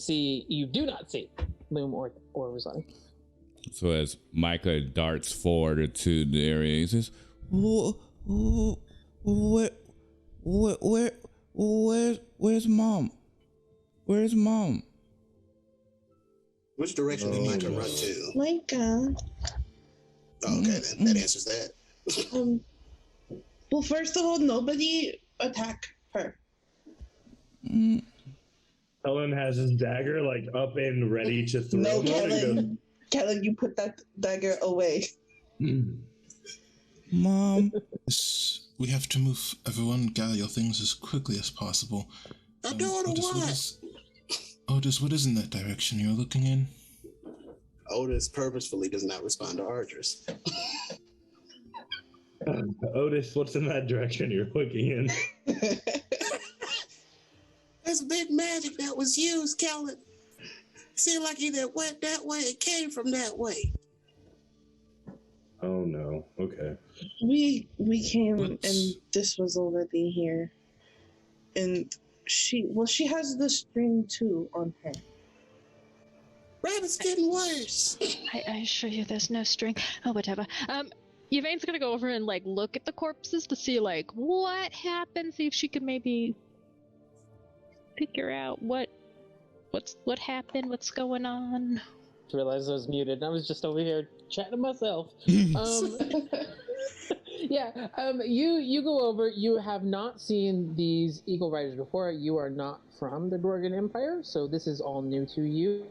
do not see Loom or Rosani. So as Micah darts forward to the area, he says, where's mom? Where's mom? Which direction did Micah run to? Micah. Oh, okay, then that answers that. Well, first of all, nobody attack her. Helen has his dagger like up and ready to throw. No, Kellen, you put that dagger away. Mom. We have to move. Everyone, gather your things as quickly as possible. I'm doing what? Otis, what is in that direction you're looking in? Otis purposefully does not respond to Ardris. Otis, what's in that direction you're looking in? There's big magic that was used, Kellen. Seemed like either went that way, it came from that way. Oh no. Okay. We came What? and this was already here. And she has the string too on her. Rabbit's getting worse. I assure you there's no string. Oh, whatever. Yvain's gonna go over and like look at the corpses to see like what happened, see if she could maybe figure out what happened, what's going on. Realized I was muted and I was just over here chatting to myself. Yeah, you go over. You have not seen these Eagle Riders before. You are not from the Dwarven Empire, so this is all new to you.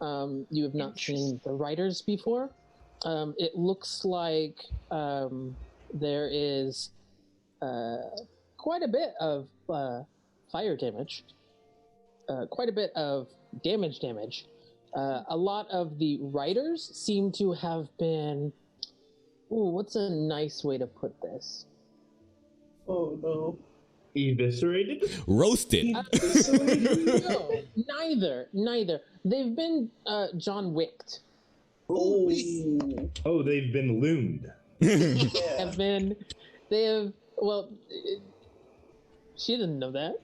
You have not seen the Riders before. It looks like there is quite a bit of fire damage, quite a bit of damage. A lot of the Riders seem to have been... Ooh, what's a nice way to put this? Oh no. Eviscerated? Roasted. No, neither. They've been John Wicked. Oh. Oh, they've been loomed. Well, she didn't know that.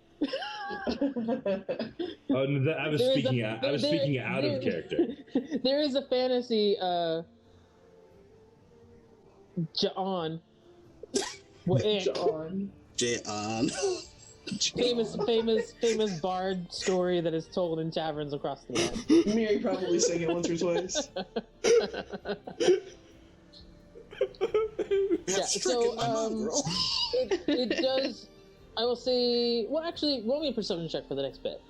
Oh, no, I was speaking out of character. There is a fantasy, John. John. Famous bard story that is told in taverns across the land. Mary probably sang it once or twice. Yeah, so it does. I will say. Well, actually, roll me a perception check for the next bit.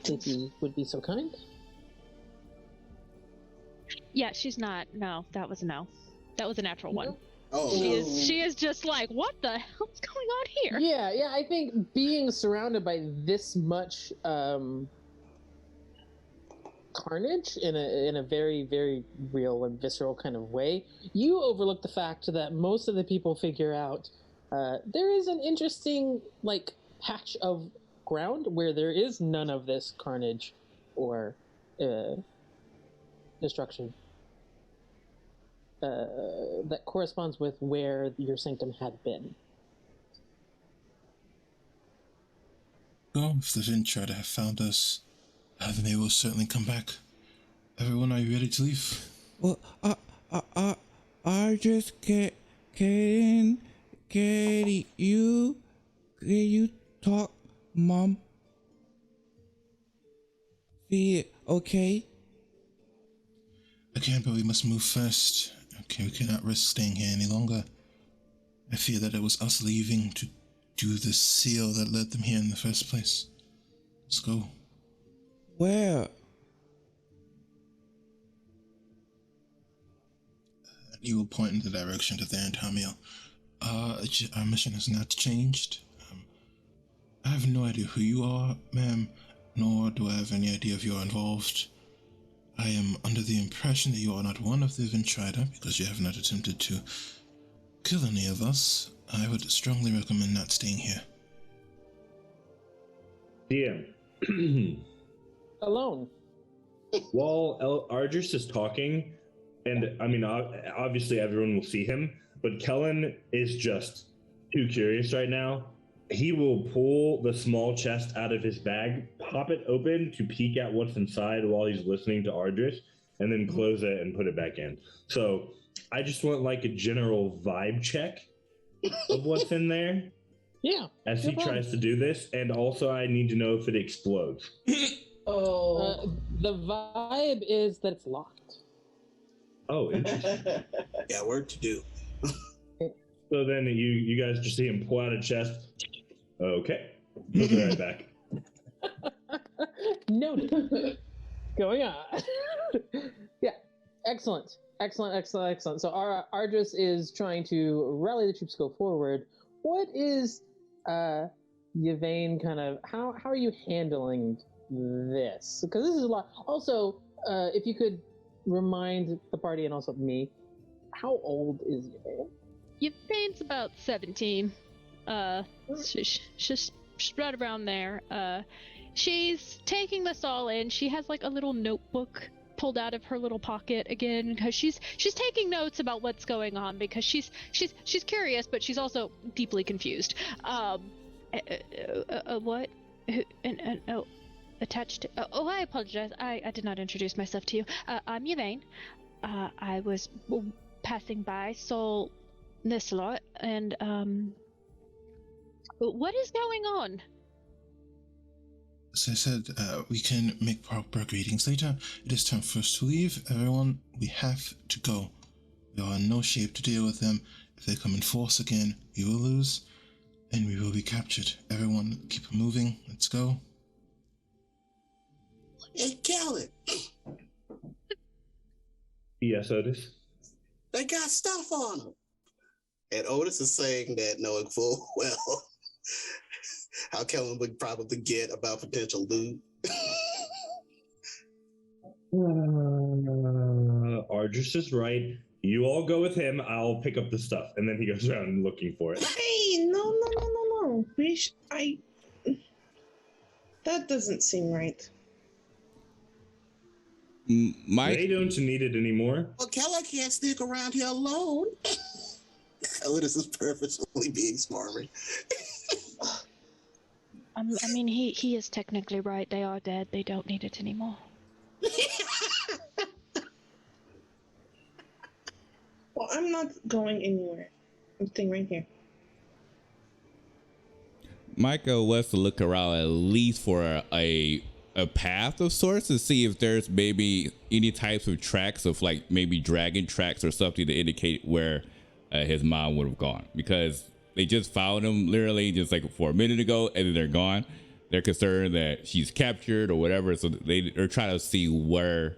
If you would be so kind. Yeah, she's not. No, that was a no. That was a natural one. Oh, She is just like, what the hell's going on here? Yeah. I think being surrounded by this much carnage in a very, very real and visceral kind of way, you overlook the fact that most of the people figure out there is an interesting like patch of ground where there is none of this carnage or destruction. That corresponds with where your sanctum had been. Well, if the Vintrider have found us, then they will certainly come back. Everyone, are you ready to leave? Well, I just can't you talk, Mom? See it, okay? Again, but we must move first. Okay, we cannot risk staying here any longer. I fear that it was us leaving to do the seal that led them here in the first place. Let's go. Where? You will point in the direction to there, Antonio. Our mission has not changed. I have no idea who you are, ma'am, nor do I have any idea if you are involved. I am under the impression that you are not one of the Vintrider because you have not attempted to kill any of us. I would strongly recommend not staying here. DM. Alone. While Ardris is talking, and I mean, obviously everyone will see him, but Kellen is just too curious right now. He will pull the small chest out of his bag, pop it open to peek at what's inside while he's listening to Ardris, and then close it and put it back in. So I just want like a general vibe check of what's in there. Yeah. As he tries to do this, and also I need to know if it explodes. The vibe is that it's locked. Oh, interesting. got work to do. So then you guys just see him pull out a chest. Okay. We'll be right back. Noted. Going on. Yeah. Excellent. So our Ardris is trying to rally the troops, go forward. What is Yvain kind of how are you handling this? Because this is a lot. Also, if you could remind the party and also me, how old is Yvain? Yvane's about 17. She's right around there. She's taking this all in. She has like a little notebook pulled out of her little pocket again because she's taking notes about what's going on because she's curious, but she's also deeply confused. What? Oh, attached to, oh, I apologize. I did not introduce myself to you. I'm Yvain. I was passing by, saw this lot, and what is going on? As I said, we can make proper greetings later. It is time for us to leave. Everyone, we have to go. We are in no shape to deal with them. If they come in force again, we will lose, and we will be captured. Everyone, keep moving. Let's go. Hey, Kellen, Yes, Otis. they got stuff on them. And Otis is saying that knowing full well how Kellen would probably get about potential loot. Ardris is right. You all go with him. I'll pick up the stuff. And then he goes around looking for it. Hey, no. That doesn't seem right. Mike, They don't need it anymore. Well, Kellen can't stick around here alone. Otis is purposefully being smarmy. I mean, he is technically right. They are dead. They don't need it anymore. Well, I'm not going anywhere. I'm staying right here. Micah wants to look around at least for a path of sorts to see if there's maybe any types of tracks of like maybe dragon tracks or something to indicate where his mom would have gone, because they just found him literally just like for a minute ago and then they're gone. They're concerned that she's captured or whatever, so they're trying to see where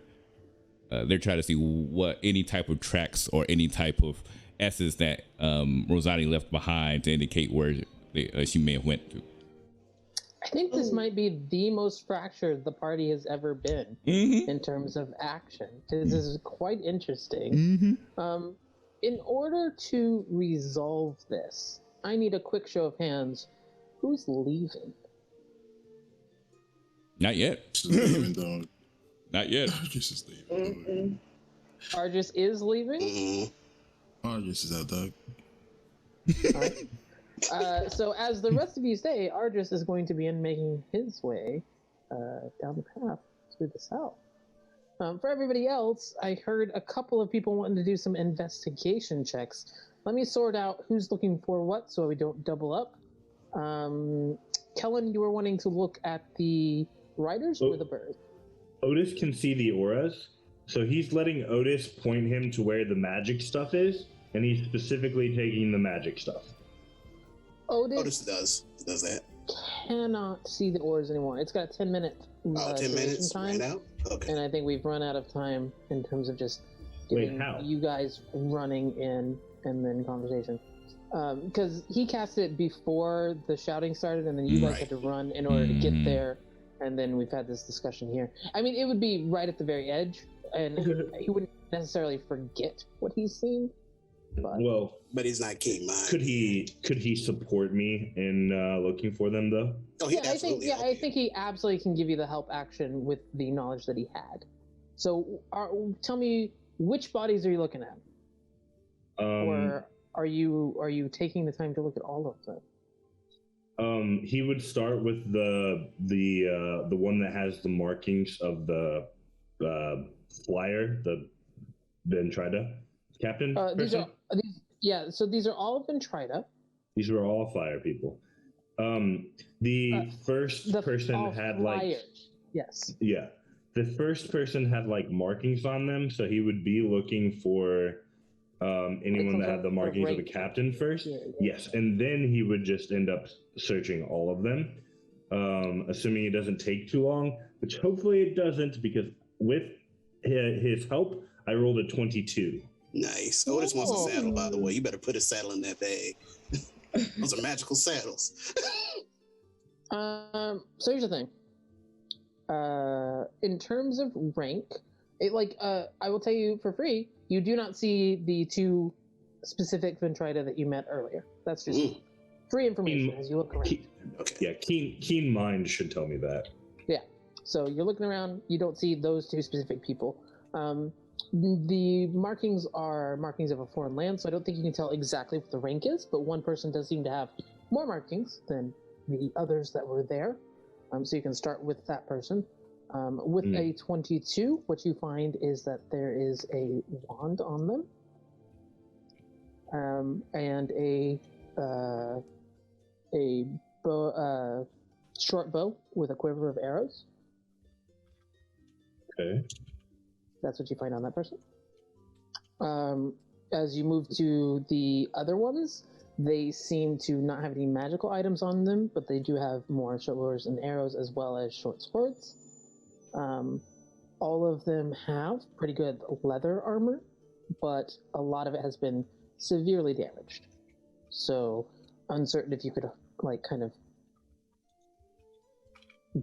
what any type of tracks or any type of essence that Rosani left behind to indicate where she may have went to. I think this might be the most fractured the party has ever been in terms of action. This is quite interesting. In order to resolve this, I need a quick show of hands. Who's leaving? Not yet. Leaving, dog. Not yet. Argus is leaving. Argus is leaving? Argus is out, dog. All right. So as the rest of you say, Argus is going to be making his way down the path to the south. For everybody else, I heard a couple of people wanting to do some investigation checks. Let me sort out who's looking for what so we don't double up. Kellen, you were wanting to look at the riders or the bird? Otis can see the auras, so he's letting Otis point him to where the magic stuff is, and he's specifically taking the magic stuff. Otis does that. Cannot see the oars anymore. It's got 10 minutes. 10 minutes time, right out? Okay. And I think we've run out of time in terms of just getting you guys running in and then conversation. Because he cast it before the shouting started, and then you guys had to run in order to get there, and then we've had this discussion here. I mean, it would be right at the very edge, and he wouldn't necessarily forget what he's seen. But he's not keen mind. Could he support me in looking for them though? Oh, I think he absolutely can give you the help action with the knowledge that he had. So, tell me, which bodies are you looking at, or are you taking the time to look at all of them? He would start with the one that has the markings of the flyer, the Ventrida captain. So these are all of Ventrida. These were all flyer people. The first person had flyers. The first person had like markings on them, so he would be looking for anyone that had the markings of the captain first. Yes, and then he would just end up searching all of them, assuming it doesn't take too long, which hopefully it doesn't, because with his help, I rolled a 22. Nice. Otis wants a saddle, by the way. You better put a saddle in that bag. Those are magical saddles. So here's the thing. In terms of rank, I will tell you for free, you do not see the two specific Ventrida that you met earlier. That's just free information as you look around. Keen mind should tell me that. Yeah. So you're looking around. You don't see those two specific people. The markings are markings of a foreign land, so I don't think you can tell exactly what the rank is, but one person does seem to have more markings than the others that were there. So you can start with that person. With a 22, what you find is that there is a wand on them, and a short bow with a quiver of arrows. Okay. That's what you find on that person. As you move to the other ones, they seem to not have any magical items on them, but they do have more short bows and arrows as well as short swords. All of them have pretty good leather armor, but a lot of it has been severely damaged. So uncertain if you could kind of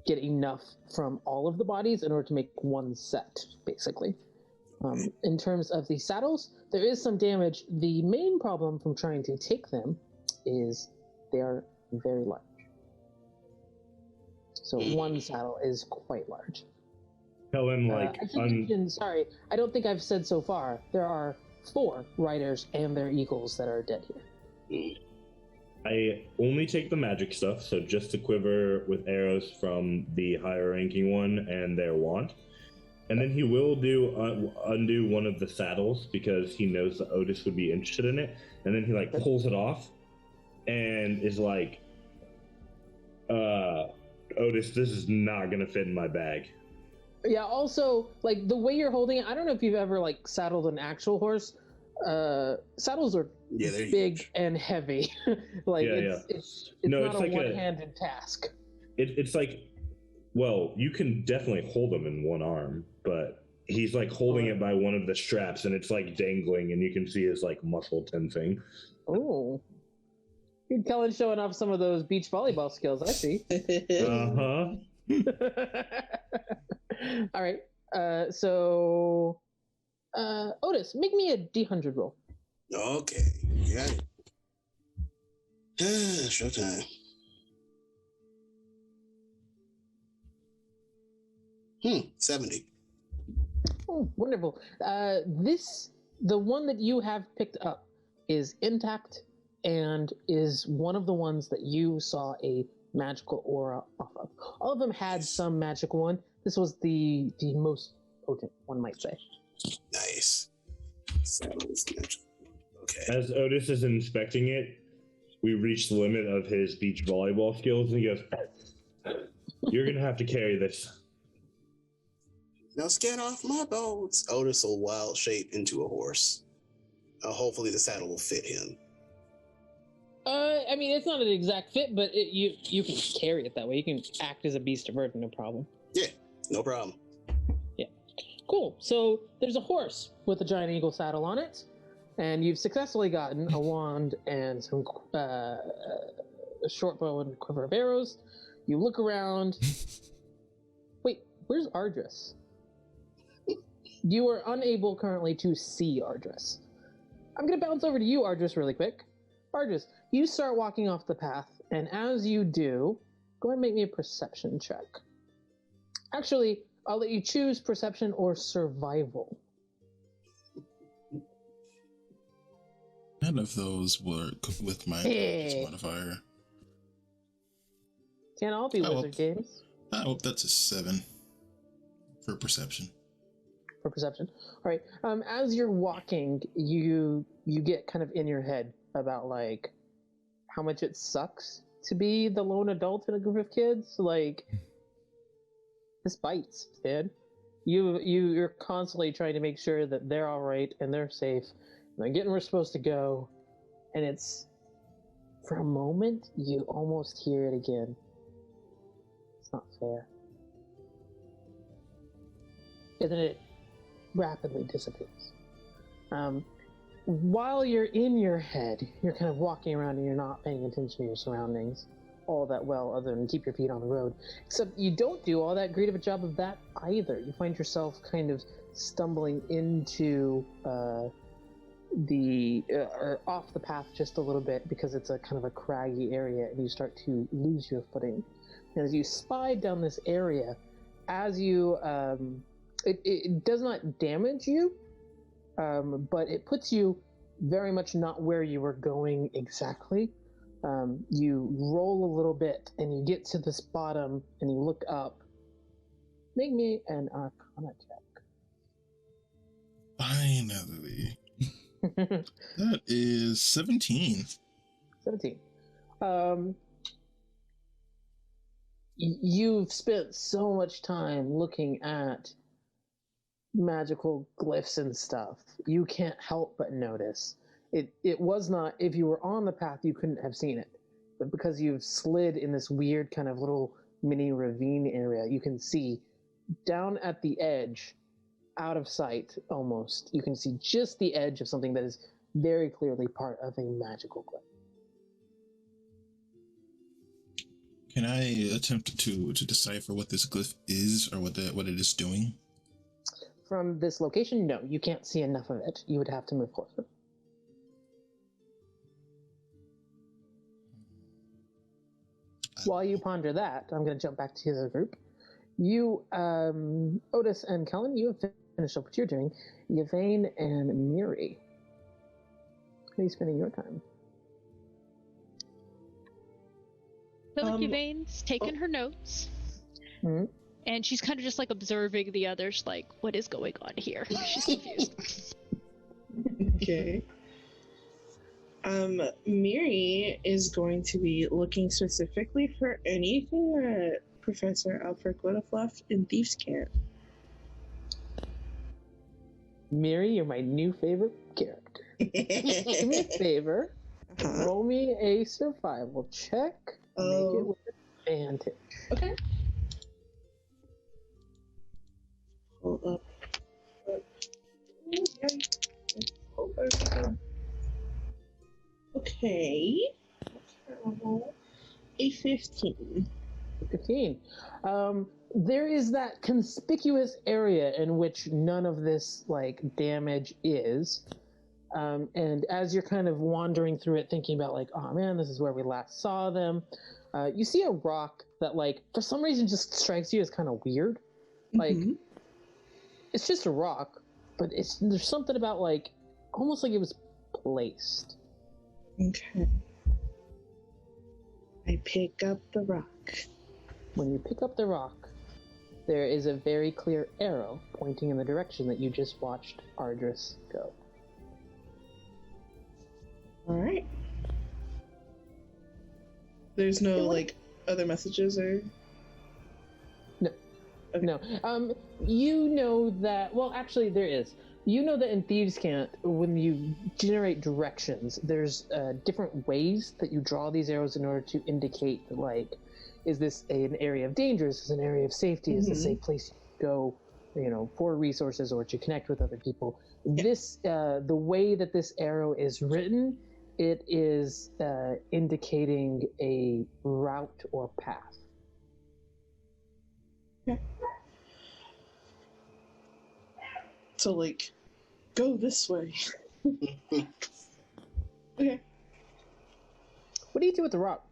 get enough from all of the bodies in order to make one set, basically. In terms of the saddles, there is some damage. The main problem from trying to take them is they are very large. So one saddle is quite large. Helen, sorry, I don't think I've said so far. There are 4 riders and their eagles that are dead here. I only take the magic stuff, so just the quiver with arrows from the higher ranking one and their wand. And then he will undo one of the saddles because he knows that Otis would be interested in it. And then he pulls it off and is like, Otis, this is not going to fit in my bag. Yeah, also, the way you're holding it, I don't know if you've ever, saddled an actual horse. Saddles are big and heavy. It's not a one-handed task. It's well, you can definitely hold them in one arm, but he's holding it by one of the straps, and it's dangling, and you can see his all tensing. Oh, Kellen's showing off some of those beach volleyball skills. I see. All right. So, Otis, make me a D100 roll. Okay, got it. Showtime. 70. Oh, wonderful. The one that you have picked up is intact and is one of the ones that you saw a magical aura off of. All of them had some magic one. This was the most potent, one might say. Nice. Okay. As Otis is inspecting it, we reach the limit of his beach volleyball skills, and he goes, "You're gonna have to carry this." Now get off my boats. Otis will wild shape into a horse. Hopefully the saddle will fit him. I mean, it's not an exact fit, but you can carry it that way. You can act as a beast of burden, no problem. Yeah, no problem. Yeah. Cool. So there's a horse with a giant eagle saddle on it, and you've successfully gotten a wand and some a short bow and a quiver of arrows. You look around. Wait, where's Ardris? You are unable currently to see Ardris. I'm going to bounce over to you, Ardris, really quick. Ardris, you start walking off the path, and as you do, go ahead and make me a perception check. Actually, I'll let you choose perception or survival. None of those work with my modifier. Can't all be wizard games. I hope that's a 7 for perception. For perception. All right. As you're walking, you get kind of in your head about how much it sucks to be the lone adult in a group of kids. This bites, man. You're constantly trying to make sure that they're all right and they're safe. And they're getting where we're supposed to go, and it's for a moment you almost hear it again. It's not fair. And then it rapidly dissipates. While you're in your head, you're kind of walking around and you're not paying attention to your surroundings all that well, other than keep your feet on the road. Except you don't do all that great of a job of that either. You find yourself kind of stumbling into or off the path just a little bit because it's a kind of a craggy area, and you start to lose your footing. And as you slide down this area, as you it does not damage you, but it puts you very much not where you were going exactly. You roll a little bit, and you get to this bottom, and you look up. Make me an Arcana check. Finally. That is 17. 17. You've spent so much time looking at magical glyphs and stuff. You can't help but notice. It was not, if you were on the path, you couldn't have seen it. But because you've slid in this weird kind of little mini ravine area, you can see down at the edge, out of sight almost, you can see just the edge of something that is very clearly part of a magical glyph. Can I attempt to decipher what this glyph is, or what it is doing? From this location, no, you can't see enough of it. You would have to move closer. While you ponder that, I'm going to jump back to the group. You, Otis and Kellen, you have finished up what you're doing. Yvain and Miri, how are you spending your time? I feel like Yvain's taken her notes. Mm-hmm. And she's kind of just like observing the others, like, what is going on here? She's confused. Okay. Miri is going to be looking specifically for anything that Professor Alfred would have left in Thieves' Camp. Miri, you're my new favorite character. Do me a favor. Roll me a survival check. Make it with advantage. Okay. Hold up. Okay. A 15. 15. There is that conspicuous area in which none of this like damage is. And as you're kind of wandering through it, thinking about like, oh man, this is where we last saw them, you see a rock that like for some reason just strikes you as kind of weird. Like it's just a rock, but there's something about like almost like it was placed. Okay. I pick up the rock. When you pick up the rock, there is a very clear arrow pointing in the direction that you just watched Ardris go. Alright. There's no, like, other messages or... No. Okay. No. You know that... Well, actually, there is. You know that in Thieves' Camp, when you generate directions, there's different ways that you draw these arrows in order to indicate, like, is this an area of danger? Is this an area of safety? Is this a place you go, for resources or to connect with other people? Yeah. This, the way that this arrow is written, it is indicating a route or path. Yeah. So, like, go this way. Okay. What do you do with the rock?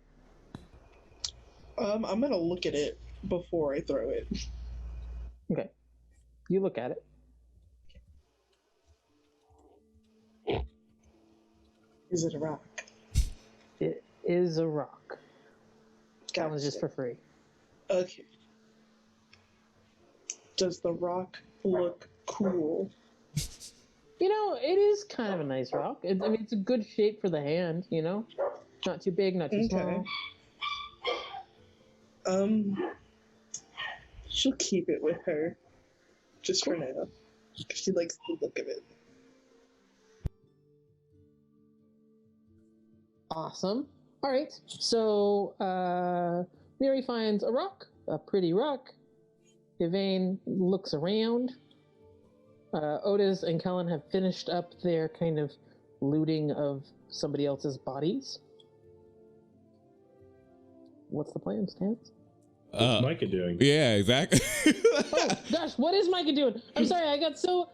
I'm gonna look at it before I throw it. Okay. You look at it. Is it a rock? It is a rock. Gotcha. That was just for free. Okay. Does the rock look cool? It is kind of a nice rock. It's a good shape for the hand, Not too big, not too small. She'll keep it with her. Just for now. Because she likes the look of it. Awesome. Alright, so, Miri finds a rock, a pretty rock. Yvain looks around. Otis and Kellen have finished up their kind of looting of somebody else's bodies. What's the plan, Stance? What's Micah doing? Yeah, exactly. Oh gosh, what is Micah doing? I'm sorry, I got so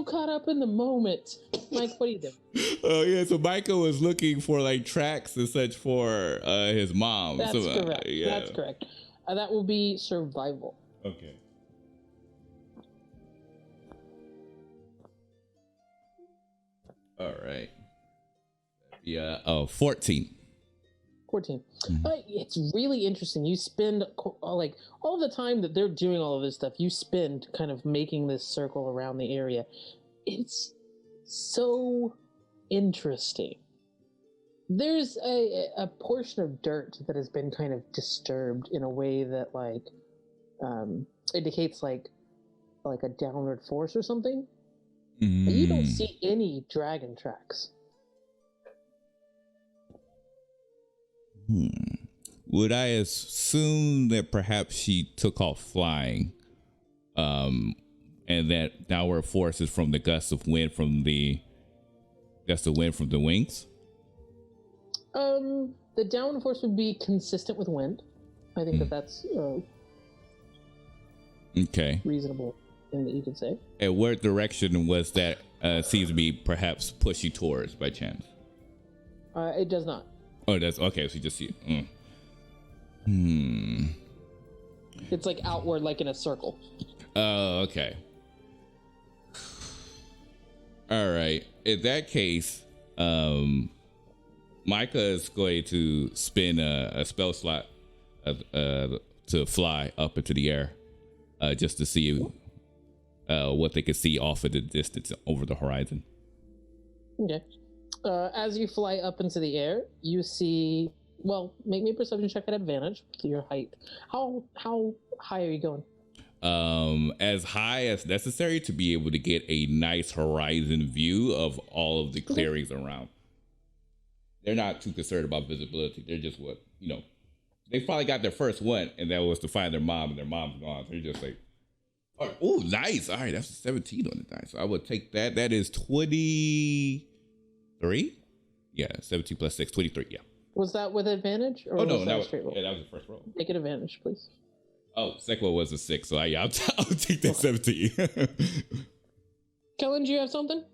caught up in the moment. Mike, what are you doing? Oh yeah, so Micah was looking for like tracks and such for his mom. That's so, correct. Yeah. That's correct. That will be survival. Okay. All right. Yeah. Oh, 14. 14. It's really interesting. You spend like all the time that they're doing all of this stuff, you spend kind of making this circle around the area. It's so interesting. There's a portion of dirt that has been kind of disturbed in a way that like indicates like a downward force or something. But you don't see any dragon tracks. Would I assume that perhaps she took off flying, and that downward force is from the gusts of wind from the wings? The downward force would be consistent with wind. I think that's okay. Reasonable thing that you could say. And what direction was that seems to be perhaps pushing towards by chance? It does not. Oh, that's okay. So you just see it. It's like outward, like in a circle. Oh, okay. All right. In that case, Micah is going to spin a spell slot to fly up into the air, just to see what they can see off of the distance over the horizon. Okay. As you fly up into the air, you see. Well, make me a perception check at advantage to your height. How high are you going? As high as necessary to be able to get a nice horizon view of all of the clearings around. They're not too concerned about visibility. They're just they probably got their first one, and that was to find their mom, and their mom's gone. So they're just like, oh, nice. All right, that's a 17 on the dice. So I would take that. That is 23. Yeah, 17 plus 6, 23. Yeah. Was that with advantage? Or no, was that a was straight roll? Yeah, that was the first roll. Make it advantage, please. Oh, second one was a 6, so I'll take that 17. Kellen, do you have something?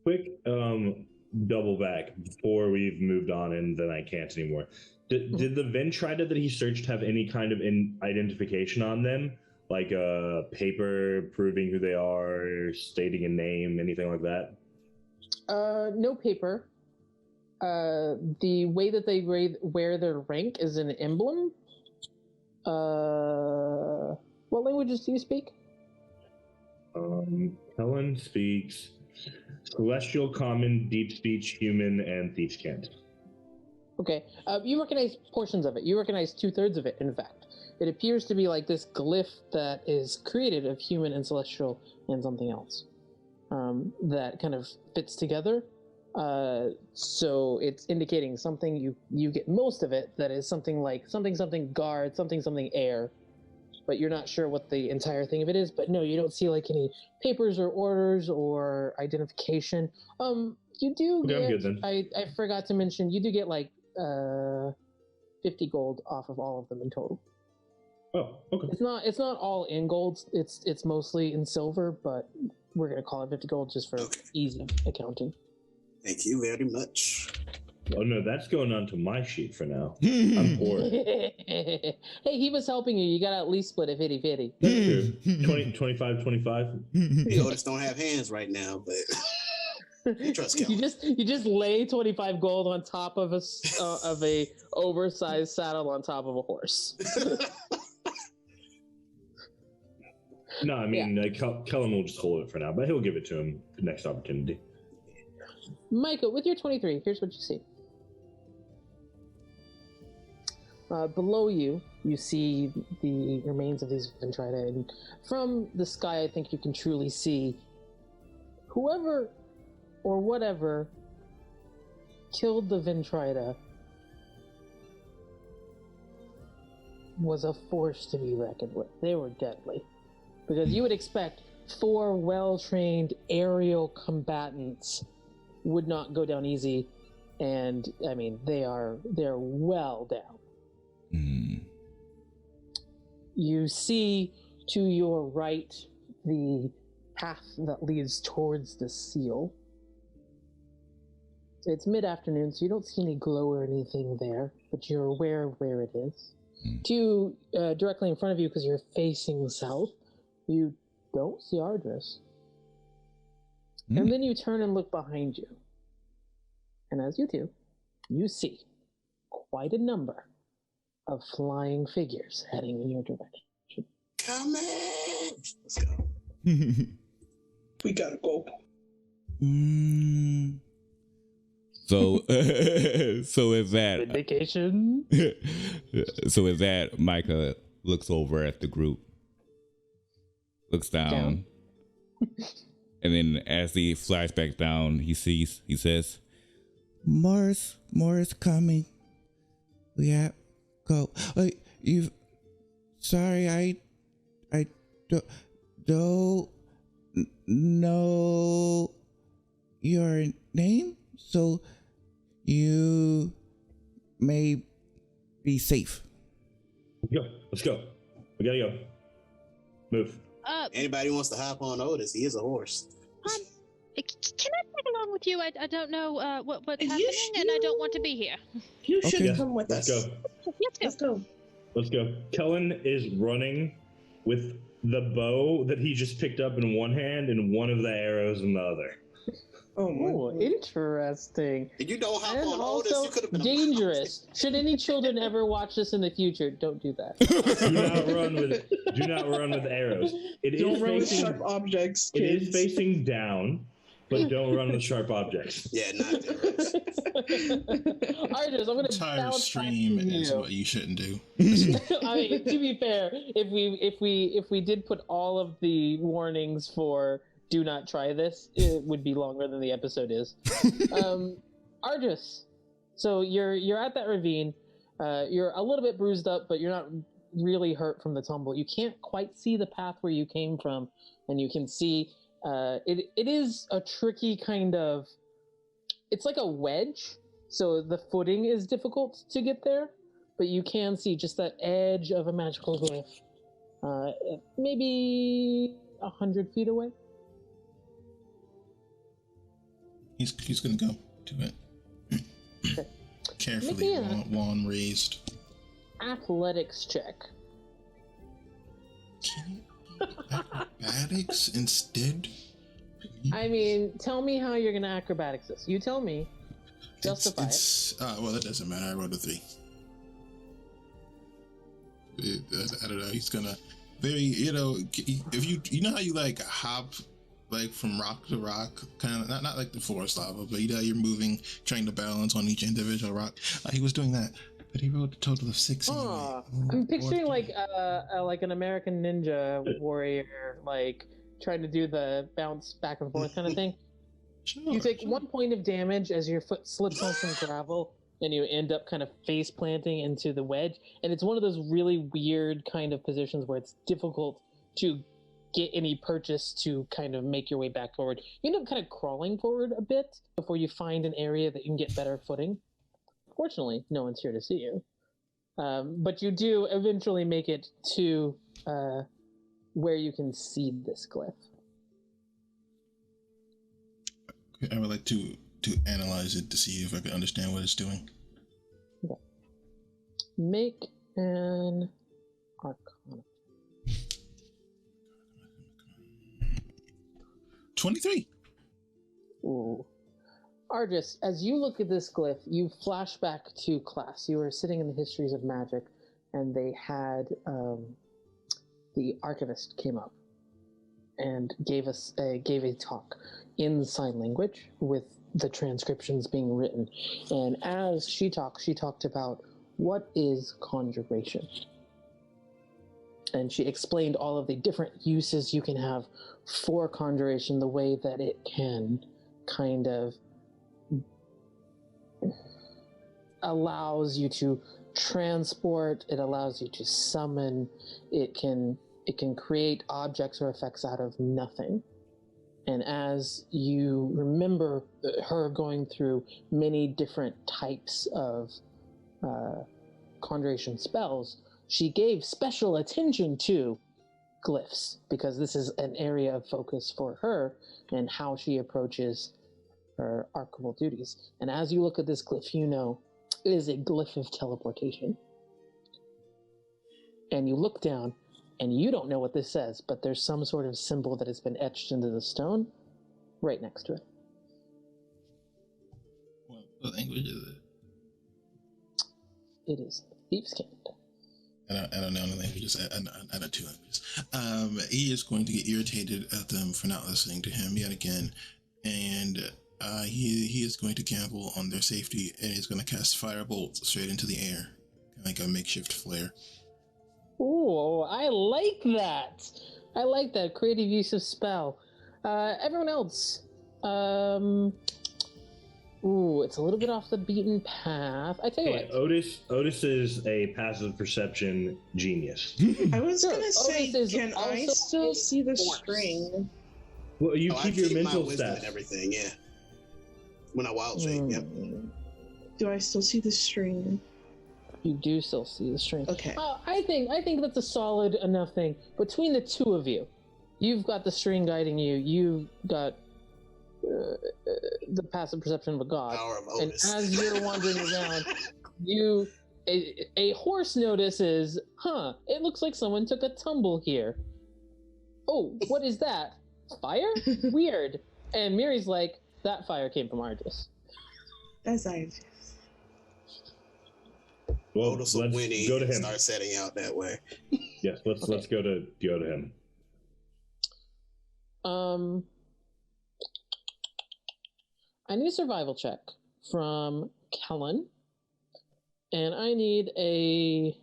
Quick double back before we've moved on, and then I can't anymore. Did the Ventrida that he searched have any kind of identification on them? Like a paper proving who they are, stating a name, anything like that? No paper. The way that they wear their rank is an emblem. What languages do you speak? Helen speaks Celestial, Common, Deep Speech, Human, and Thieves' Cant. Okay. You recognize portions of it. You recognize 2/3 of it, in fact. It appears to be like this glyph that is created of human and celestial and something else. That kind of fits together. So it's indicating something. You get most of it that is something like something guard, something air, but you're not sure what the entire thing of it is. But no, you don't see like any papers or orders or identification. You do Okay, get, I'm good then. I forgot to mention, you do get like 50 gold off of all of them in total. Oh, okay. It's not all in gold. It's mostly in silver, but we're gonna call it 50 gold just for easy accounting. Thank you very much. Oh no, that's going onto my sheet for now. I'm poor. Hey, he was helping you. You gotta at least split it 50-50. That's true. 20, 25, 25. The Otis don't have hands right now, but trust Kellen. You just lay 25 gold on top of a oversized saddle on top of a horse. No, I mean, Kellen will just hold it for now, but he'll give it to him the next opportunity. Micah, with your 23, here's what you see. Below you, you see the remains of these Ventrida, and from the sky, I think you can truly see whoever or whatever killed the Ventrida was a force to be reckoned with. They were deadly. Because you would expect 4 well-trained aerial combatants would not go down easy, and I mean they're well down. You see to your right the path that leads towards the seal. It's mid-afternoon, so you don't see any glow or anything there, but you're aware of where it is. Directly in front of you, because you're facing south, you don't see Ardris. And then you turn and look behind you. And as you do, you see quite a number of flying figures heading in your direction. Come in! Let's go. We gotta go. So, so is that Vindication? So is that Micah looks over at the group, looks down. And then as he flies back down, he says, Morris coming. We have go. Sorry, I don't know your name, so you may be safe. Let's go. We gotta go. Move. Anybody wants to hop on Otis? He is a horse. Can I tag along with you? I don't know what's happening, and I don't want to be here. You should come with us. Let's go. Let's go. Let's go. Kellen is running with the bow that he just picked up in one hand and one of the arrows in the other. Oh, interesting. If you don't hop And on Otis, also you could have been dangerous. Should any children ever watch this in the future, don't do that. Do not run with arrows. Don't run with sharp objects, It kids. is facing down, but don't run with sharp objects. Yeah, not arrows. Ardris, I'm gonna Entire bounce stream back to is you. what you shouldn't do. I mean, to be fair, if we did put all of the warnings for do not try this, it would be longer than the episode is. Ardris, so you're at that ravine. You're a little bit bruised up, but you're not really hurt from the tumble. You can't quite see the path where you came from, and you can see it is a tricky kind of. It's like a wedge, so the footing is difficult to get there, but you can see just that edge of a magical glyph, maybe 100 feet away. He's gonna go to it. Okay. Carefully, Make me wand raised. Athletics check. Acrobatics instead? I mean, tell me how you're gonna acrobatics this. You tell me. Justify it. Well, that doesn't matter. I rolled a 3. I don't know. He's gonna if you know how you like hop like from rock to rock, kind of not like the forest lava, but you're moving, trying to balance on each individual rock. He was doing that, but he rolled a total of 6. Oh, I'm picturing like an American Ninja warrior, like trying to do the bounce back and forth kind of thing. You take 1 point of damage as your foot slips on some gravel, and you end up kind of face planting into the wedge. And it's one of those really weird kind of positions where it's difficult to get any purchase to kind of make your way back forward. You end up kind of crawling forward a bit before you find an area that you can get better footing. Fortunately, no one's here to see you. But you do eventually make it to where you can seed this glyph. I would like to analyze it to see if I can understand what it's doing. Okay. Make an Arcana. 23. Ooh. Ardris, as you look at this glyph, you flash back to class. You were sitting in the histories of magic, and they had the archivist came up and gave a talk in sign language with the transcriptions being written. And as she talked about what is conjuration. And she explained all of the different uses you can have for conjuration, the way that it can kind of allows you to transport, it allows you to summon, it can create objects or effects out of nothing. And as you remember her going through many different types of conjuration spells, she gave special attention to glyphs because this is an area of focus for her and how she approaches her archival duties. And as you look at this glyph, you know it is a glyph of teleportation. And you look down, and you don't know what this says, but there's some sort of symbol that has been etched into the stone right next to it. What language is it? It is Thieves' Cant. I don't know the languages. I know two languages. He is going to get irritated at them for not listening to him yet again, and he is going to gamble on their safety, and he's going to cast Firebolt straight into the air, like a makeshift flare. Ooh, I like that. I like that creative use of spell. Everyone else. Ooh, it's a little bit off the beaten path. I tell you what. Otis is a passive perception genius. I was Sure, gonna say, Otis is can I also still a see the force. string? Well, you I keep your my mental wisdom stats. and everything, yeah. When I wild shape, yep. Do I still see the string? You do still see the string. Okay. I think that's a solid enough thing. Between the two of you, you've got the string guiding you. You've got the passive perception of a god. Power of And Otis. as you're wandering around, a horse notices, it looks like someone took a tumble here. Oh, what is that? Fire? Weird. And Miri's like, that fire came from Argus. That's Argus. Well, Otis let's will Winnie go to him. start setting out that way. Yes, let's go to him. I need a survival check from Kellen, and I need a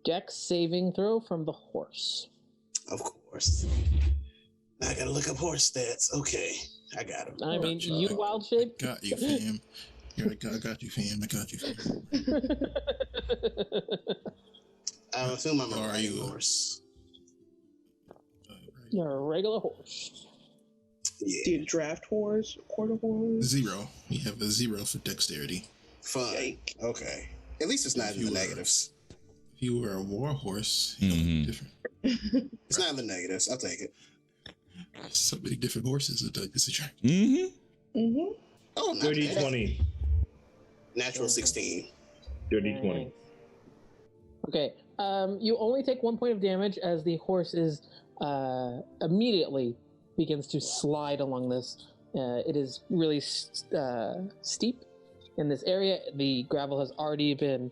dex saving throw from the horse. Of course. Now I gotta look up horse stats. Okay, I got him. I mean, you wild shape. Got you, fam. I got you, fam. I got you, fam. I assume I'm a Or are riding you- horse. You're a regular horse. Yeah, Do you draft horse? Quarter horse? 0. We have a 0 for dexterity. fun. Yike. Okay. At least it's not If in the you were- negatives. If you were a war horse, Mhm. different. It's not in the negatives. I'll take it. So many different horses at this attract. Mm-hmm. Mm-hmm. Oh, not Dirty bad. 20. Natural 16. Dirty 20. Nice. Okay, you only take 1 point of damage as the horse is immediately begins to slide along this. It is really steep in this area. The gravel has already been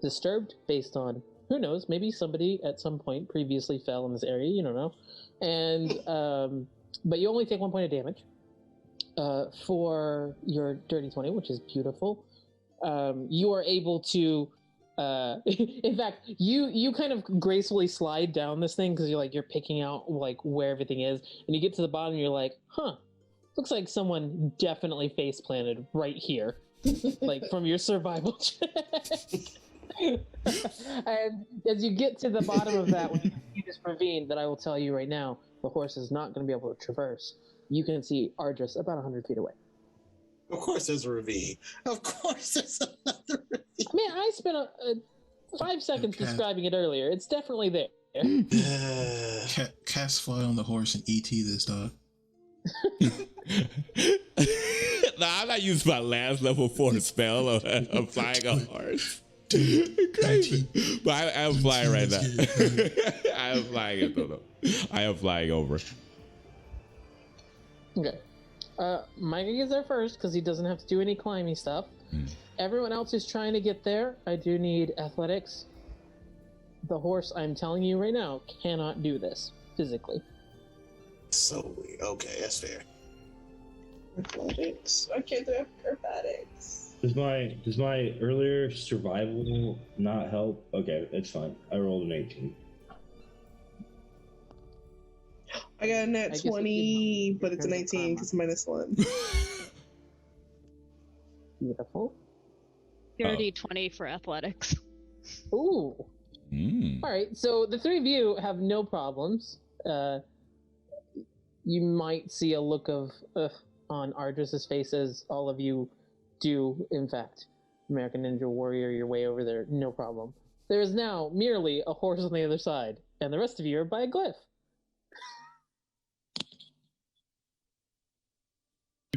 disturbed based on, who knows, maybe somebody at some point previously fell in this area, you don't know. And but you only take 1 point of damage for your dirty 20, which is beautiful. You are able to in fact, you kind of gracefully slide down this thing because you're picking out like where everything is, and you get to the bottom and you're like, looks like someone definitely face planted right here, like from your survival check. And as you get to the bottom of that, when you see this ravine that I will tell you right now, the horse is not going to be able to traverse. You can see Ardris about 100 feet away. Of course there's a ravine. Of course there's another ravine. I mean, I spent 5 seconds Okay. describing it earlier. It's definitely there. Cast fly on the horse and ET this dog. Nah, I'm not using my last level 4 spell of flying a horse. Crazy. But I am flying right now. I am flying it though. I am flying over. Okay. Micah gets there first because he doesn't have to do any climbing stuff. Everyone else is trying to get there. I do need athletics. The horse, I'm telling you right now, cannot do this physically. So weird. Okay, that's fair. Athletics. I can't do acrobatics. Does my earlier survival not help? Okay, it's fine. I rolled an 18. I got a I nat guess it 20, didn't but it's a turn 19 the because -1. Beautiful. Dirty 20 for athletics. Ooh. Mm. All right. So the three of you have no problems. You might see a look of on Ardris's face as all of you do, in fact, American Ninja Warrior your way over there, no problem. There is now merely a horse on the other side, and the rest of you are by a glyph.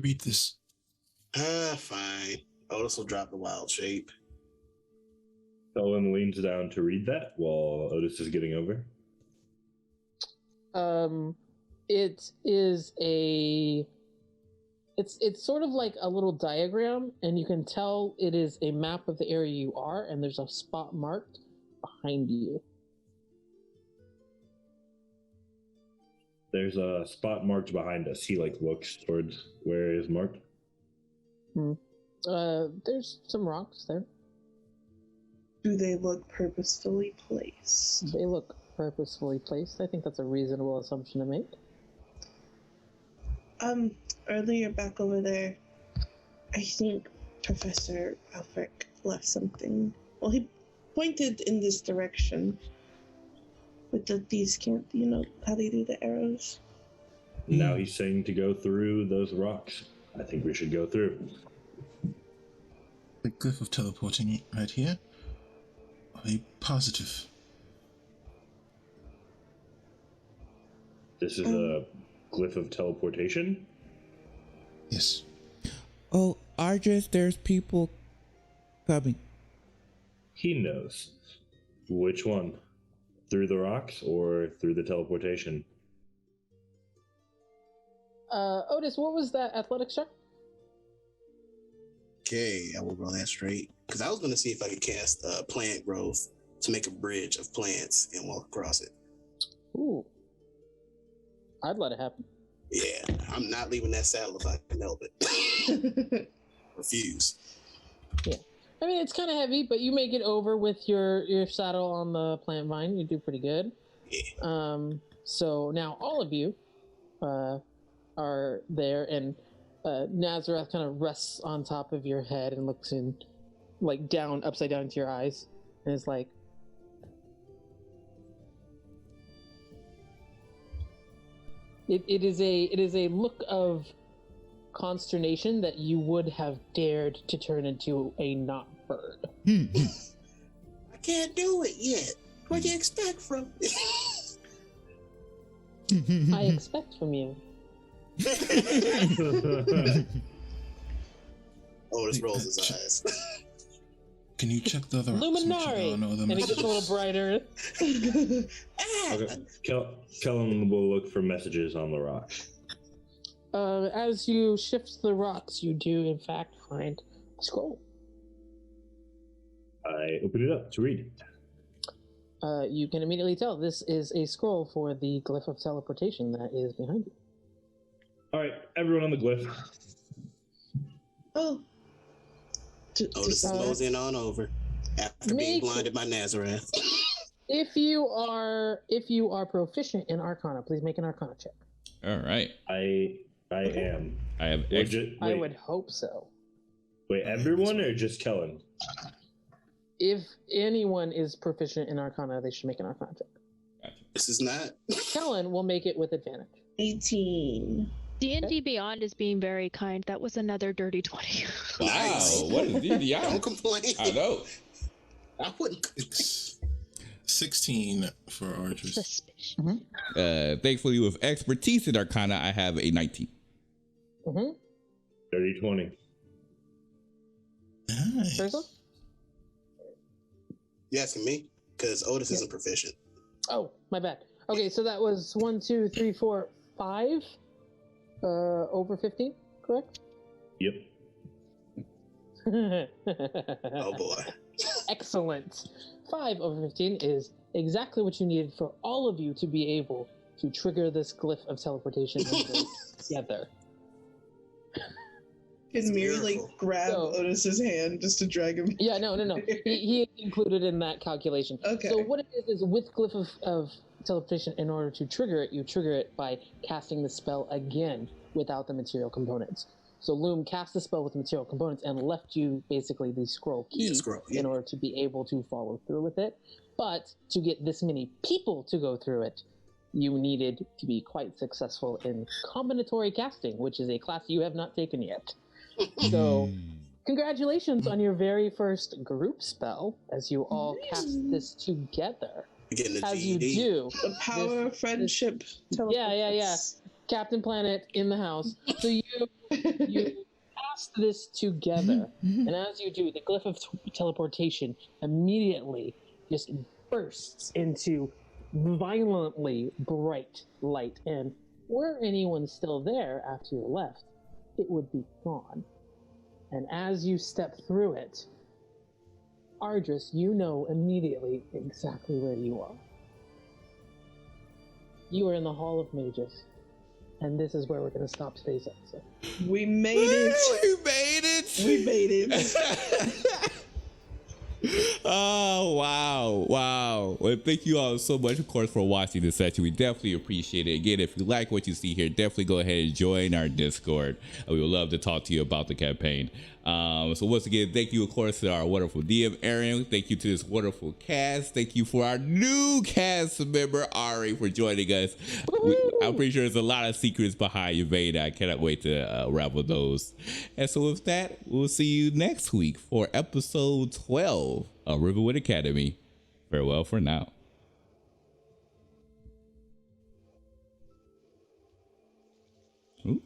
Read this. Fine. Otis will drop the wild shape. Ellen leans down to read that while Otis is getting over. It is it's sort of like a little diagram, and you can tell it is a map of the area you are, and there's a spot marked behind you. There's a spot marked behind us. He looks towards where it is marked. There's some rocks there. Do they look purposefully placed? They look purposefully placed. I think that's a reasonable assumption to make. Earlier back over there, I think Professor Alfric left something. Well, he pointed in this direction with these can't, you know how they do the arrows? Now he's saying to go through those rocks. I think we should go through. The Glyph of Teleporting right here. Are you positive? This is a Glyph of Teleportation? Yes. Oh, Argis, there's people coming. He knows. Which one? Through the rocks or through the teleportation? Otis, what was that athletics check? Okay, I will roll that straight. Because I was going to see if I could cast plant growth to make a bridge of plants and walk across it. Ooh. I'd let it happen. Yeah, I'm not leaving that saddle if I can help it. Refuse. Yeah. I mean, it's kind of heavy, but you make it over with your saddle on the plant vine. You do pretty good. Yeah. So now all of you are there, and Nazareth kind of rests on top of your head and looks in, like, down, upside down into your eyes, and is like, it is a look of consternation that you would have dared to turn into a not bird. I can't do it yet. What do you expect from me? I expect from you. Otis rolls his eyes. Can you check the other rocks? Luminari! And it gets a little brighter. Okay. Kellen will look for messages on the rocks. As you shift the rocks, you do in fact find a scroll. I open it up to read it. You can immediately tell this is a scroll for the Glyph of Teleportation that is behind you. All right, everyone on the glyph. Oh. Otis is moseying on over after being blinded by Nazareth. If you are proficient in Arcana, please make an Arcana check. All right. I am. I have. I would hope so. Wait, everyone or just Kellen? If anyone is proficient in Arcana, they should make an Arcana check. Gotcha. This is not. Kellen will make it with advantage. 18. D&D Beyond is being very kind. That was another dirty 20. Wow. Nice. What is DDI? Don't complain. I know. I wouldn't complain. 16 for Argis. Suspicious. Thankfully, with expertise in Arcana, I have a 19. Mm-hmm. Dirty 20. Nice. Ursa? You asking me? Because Otis isn't proficient. Oh, my bad. Okay, so that was 1, 2, 3, 4, 5. Over 15, correct? Yep. Oh boy. Excellent. 5 over 15 is exactly what you needed for all of you to be able to trigger this Glyph of Teleportation and go together. Can Miri like grab So- Otis's hand just to drag him? Yeah, no. He included in that calculation. Okay. So what it is with Glyph of Teleportation, in order to trigger it, you trigger it by casting the spell again without the material components. So Loom cast the spell with the material components and left you basically the scroll key in order to be able to follow through with it. But to get this many people to go through it, you needed to be quite successful in combinatory casting, which is a class you have not taken yet. So Congratulations on your very first group spell, as you all cast this together. As you do, the power of friendship. Yeah. Captain Planet in the house. So you cast this together, and as you do, the Glyph of Teleportation immediately just bursts into violently bright light, and were anyone still there after you left, it would be gone. And as you step through it, Ardris, you know immediately exactly where you are. You are in the Hall of Mages, and this is where we're going to stop today's episode. We made it. We made it. Oh, wow. Well, thank you all so much, of course, for watching this session. We definitely appreciate it. Again, if you like what you see here, definitely go ahead and join our Discord. We would love to talk to you about the campaign. So once again, thank you, of course, to our wonderful DM, Aaron. Thank you to this wonderful cast. Thank you for our new cast member, Ari, for joining us. I'm pretty sure there's a lot of secrets behind Yvonne. I cannot wait to unravel those. And so with that, we'll see you next week for episode 12 of Rivenwood Academy. Farewell for now. Ooh.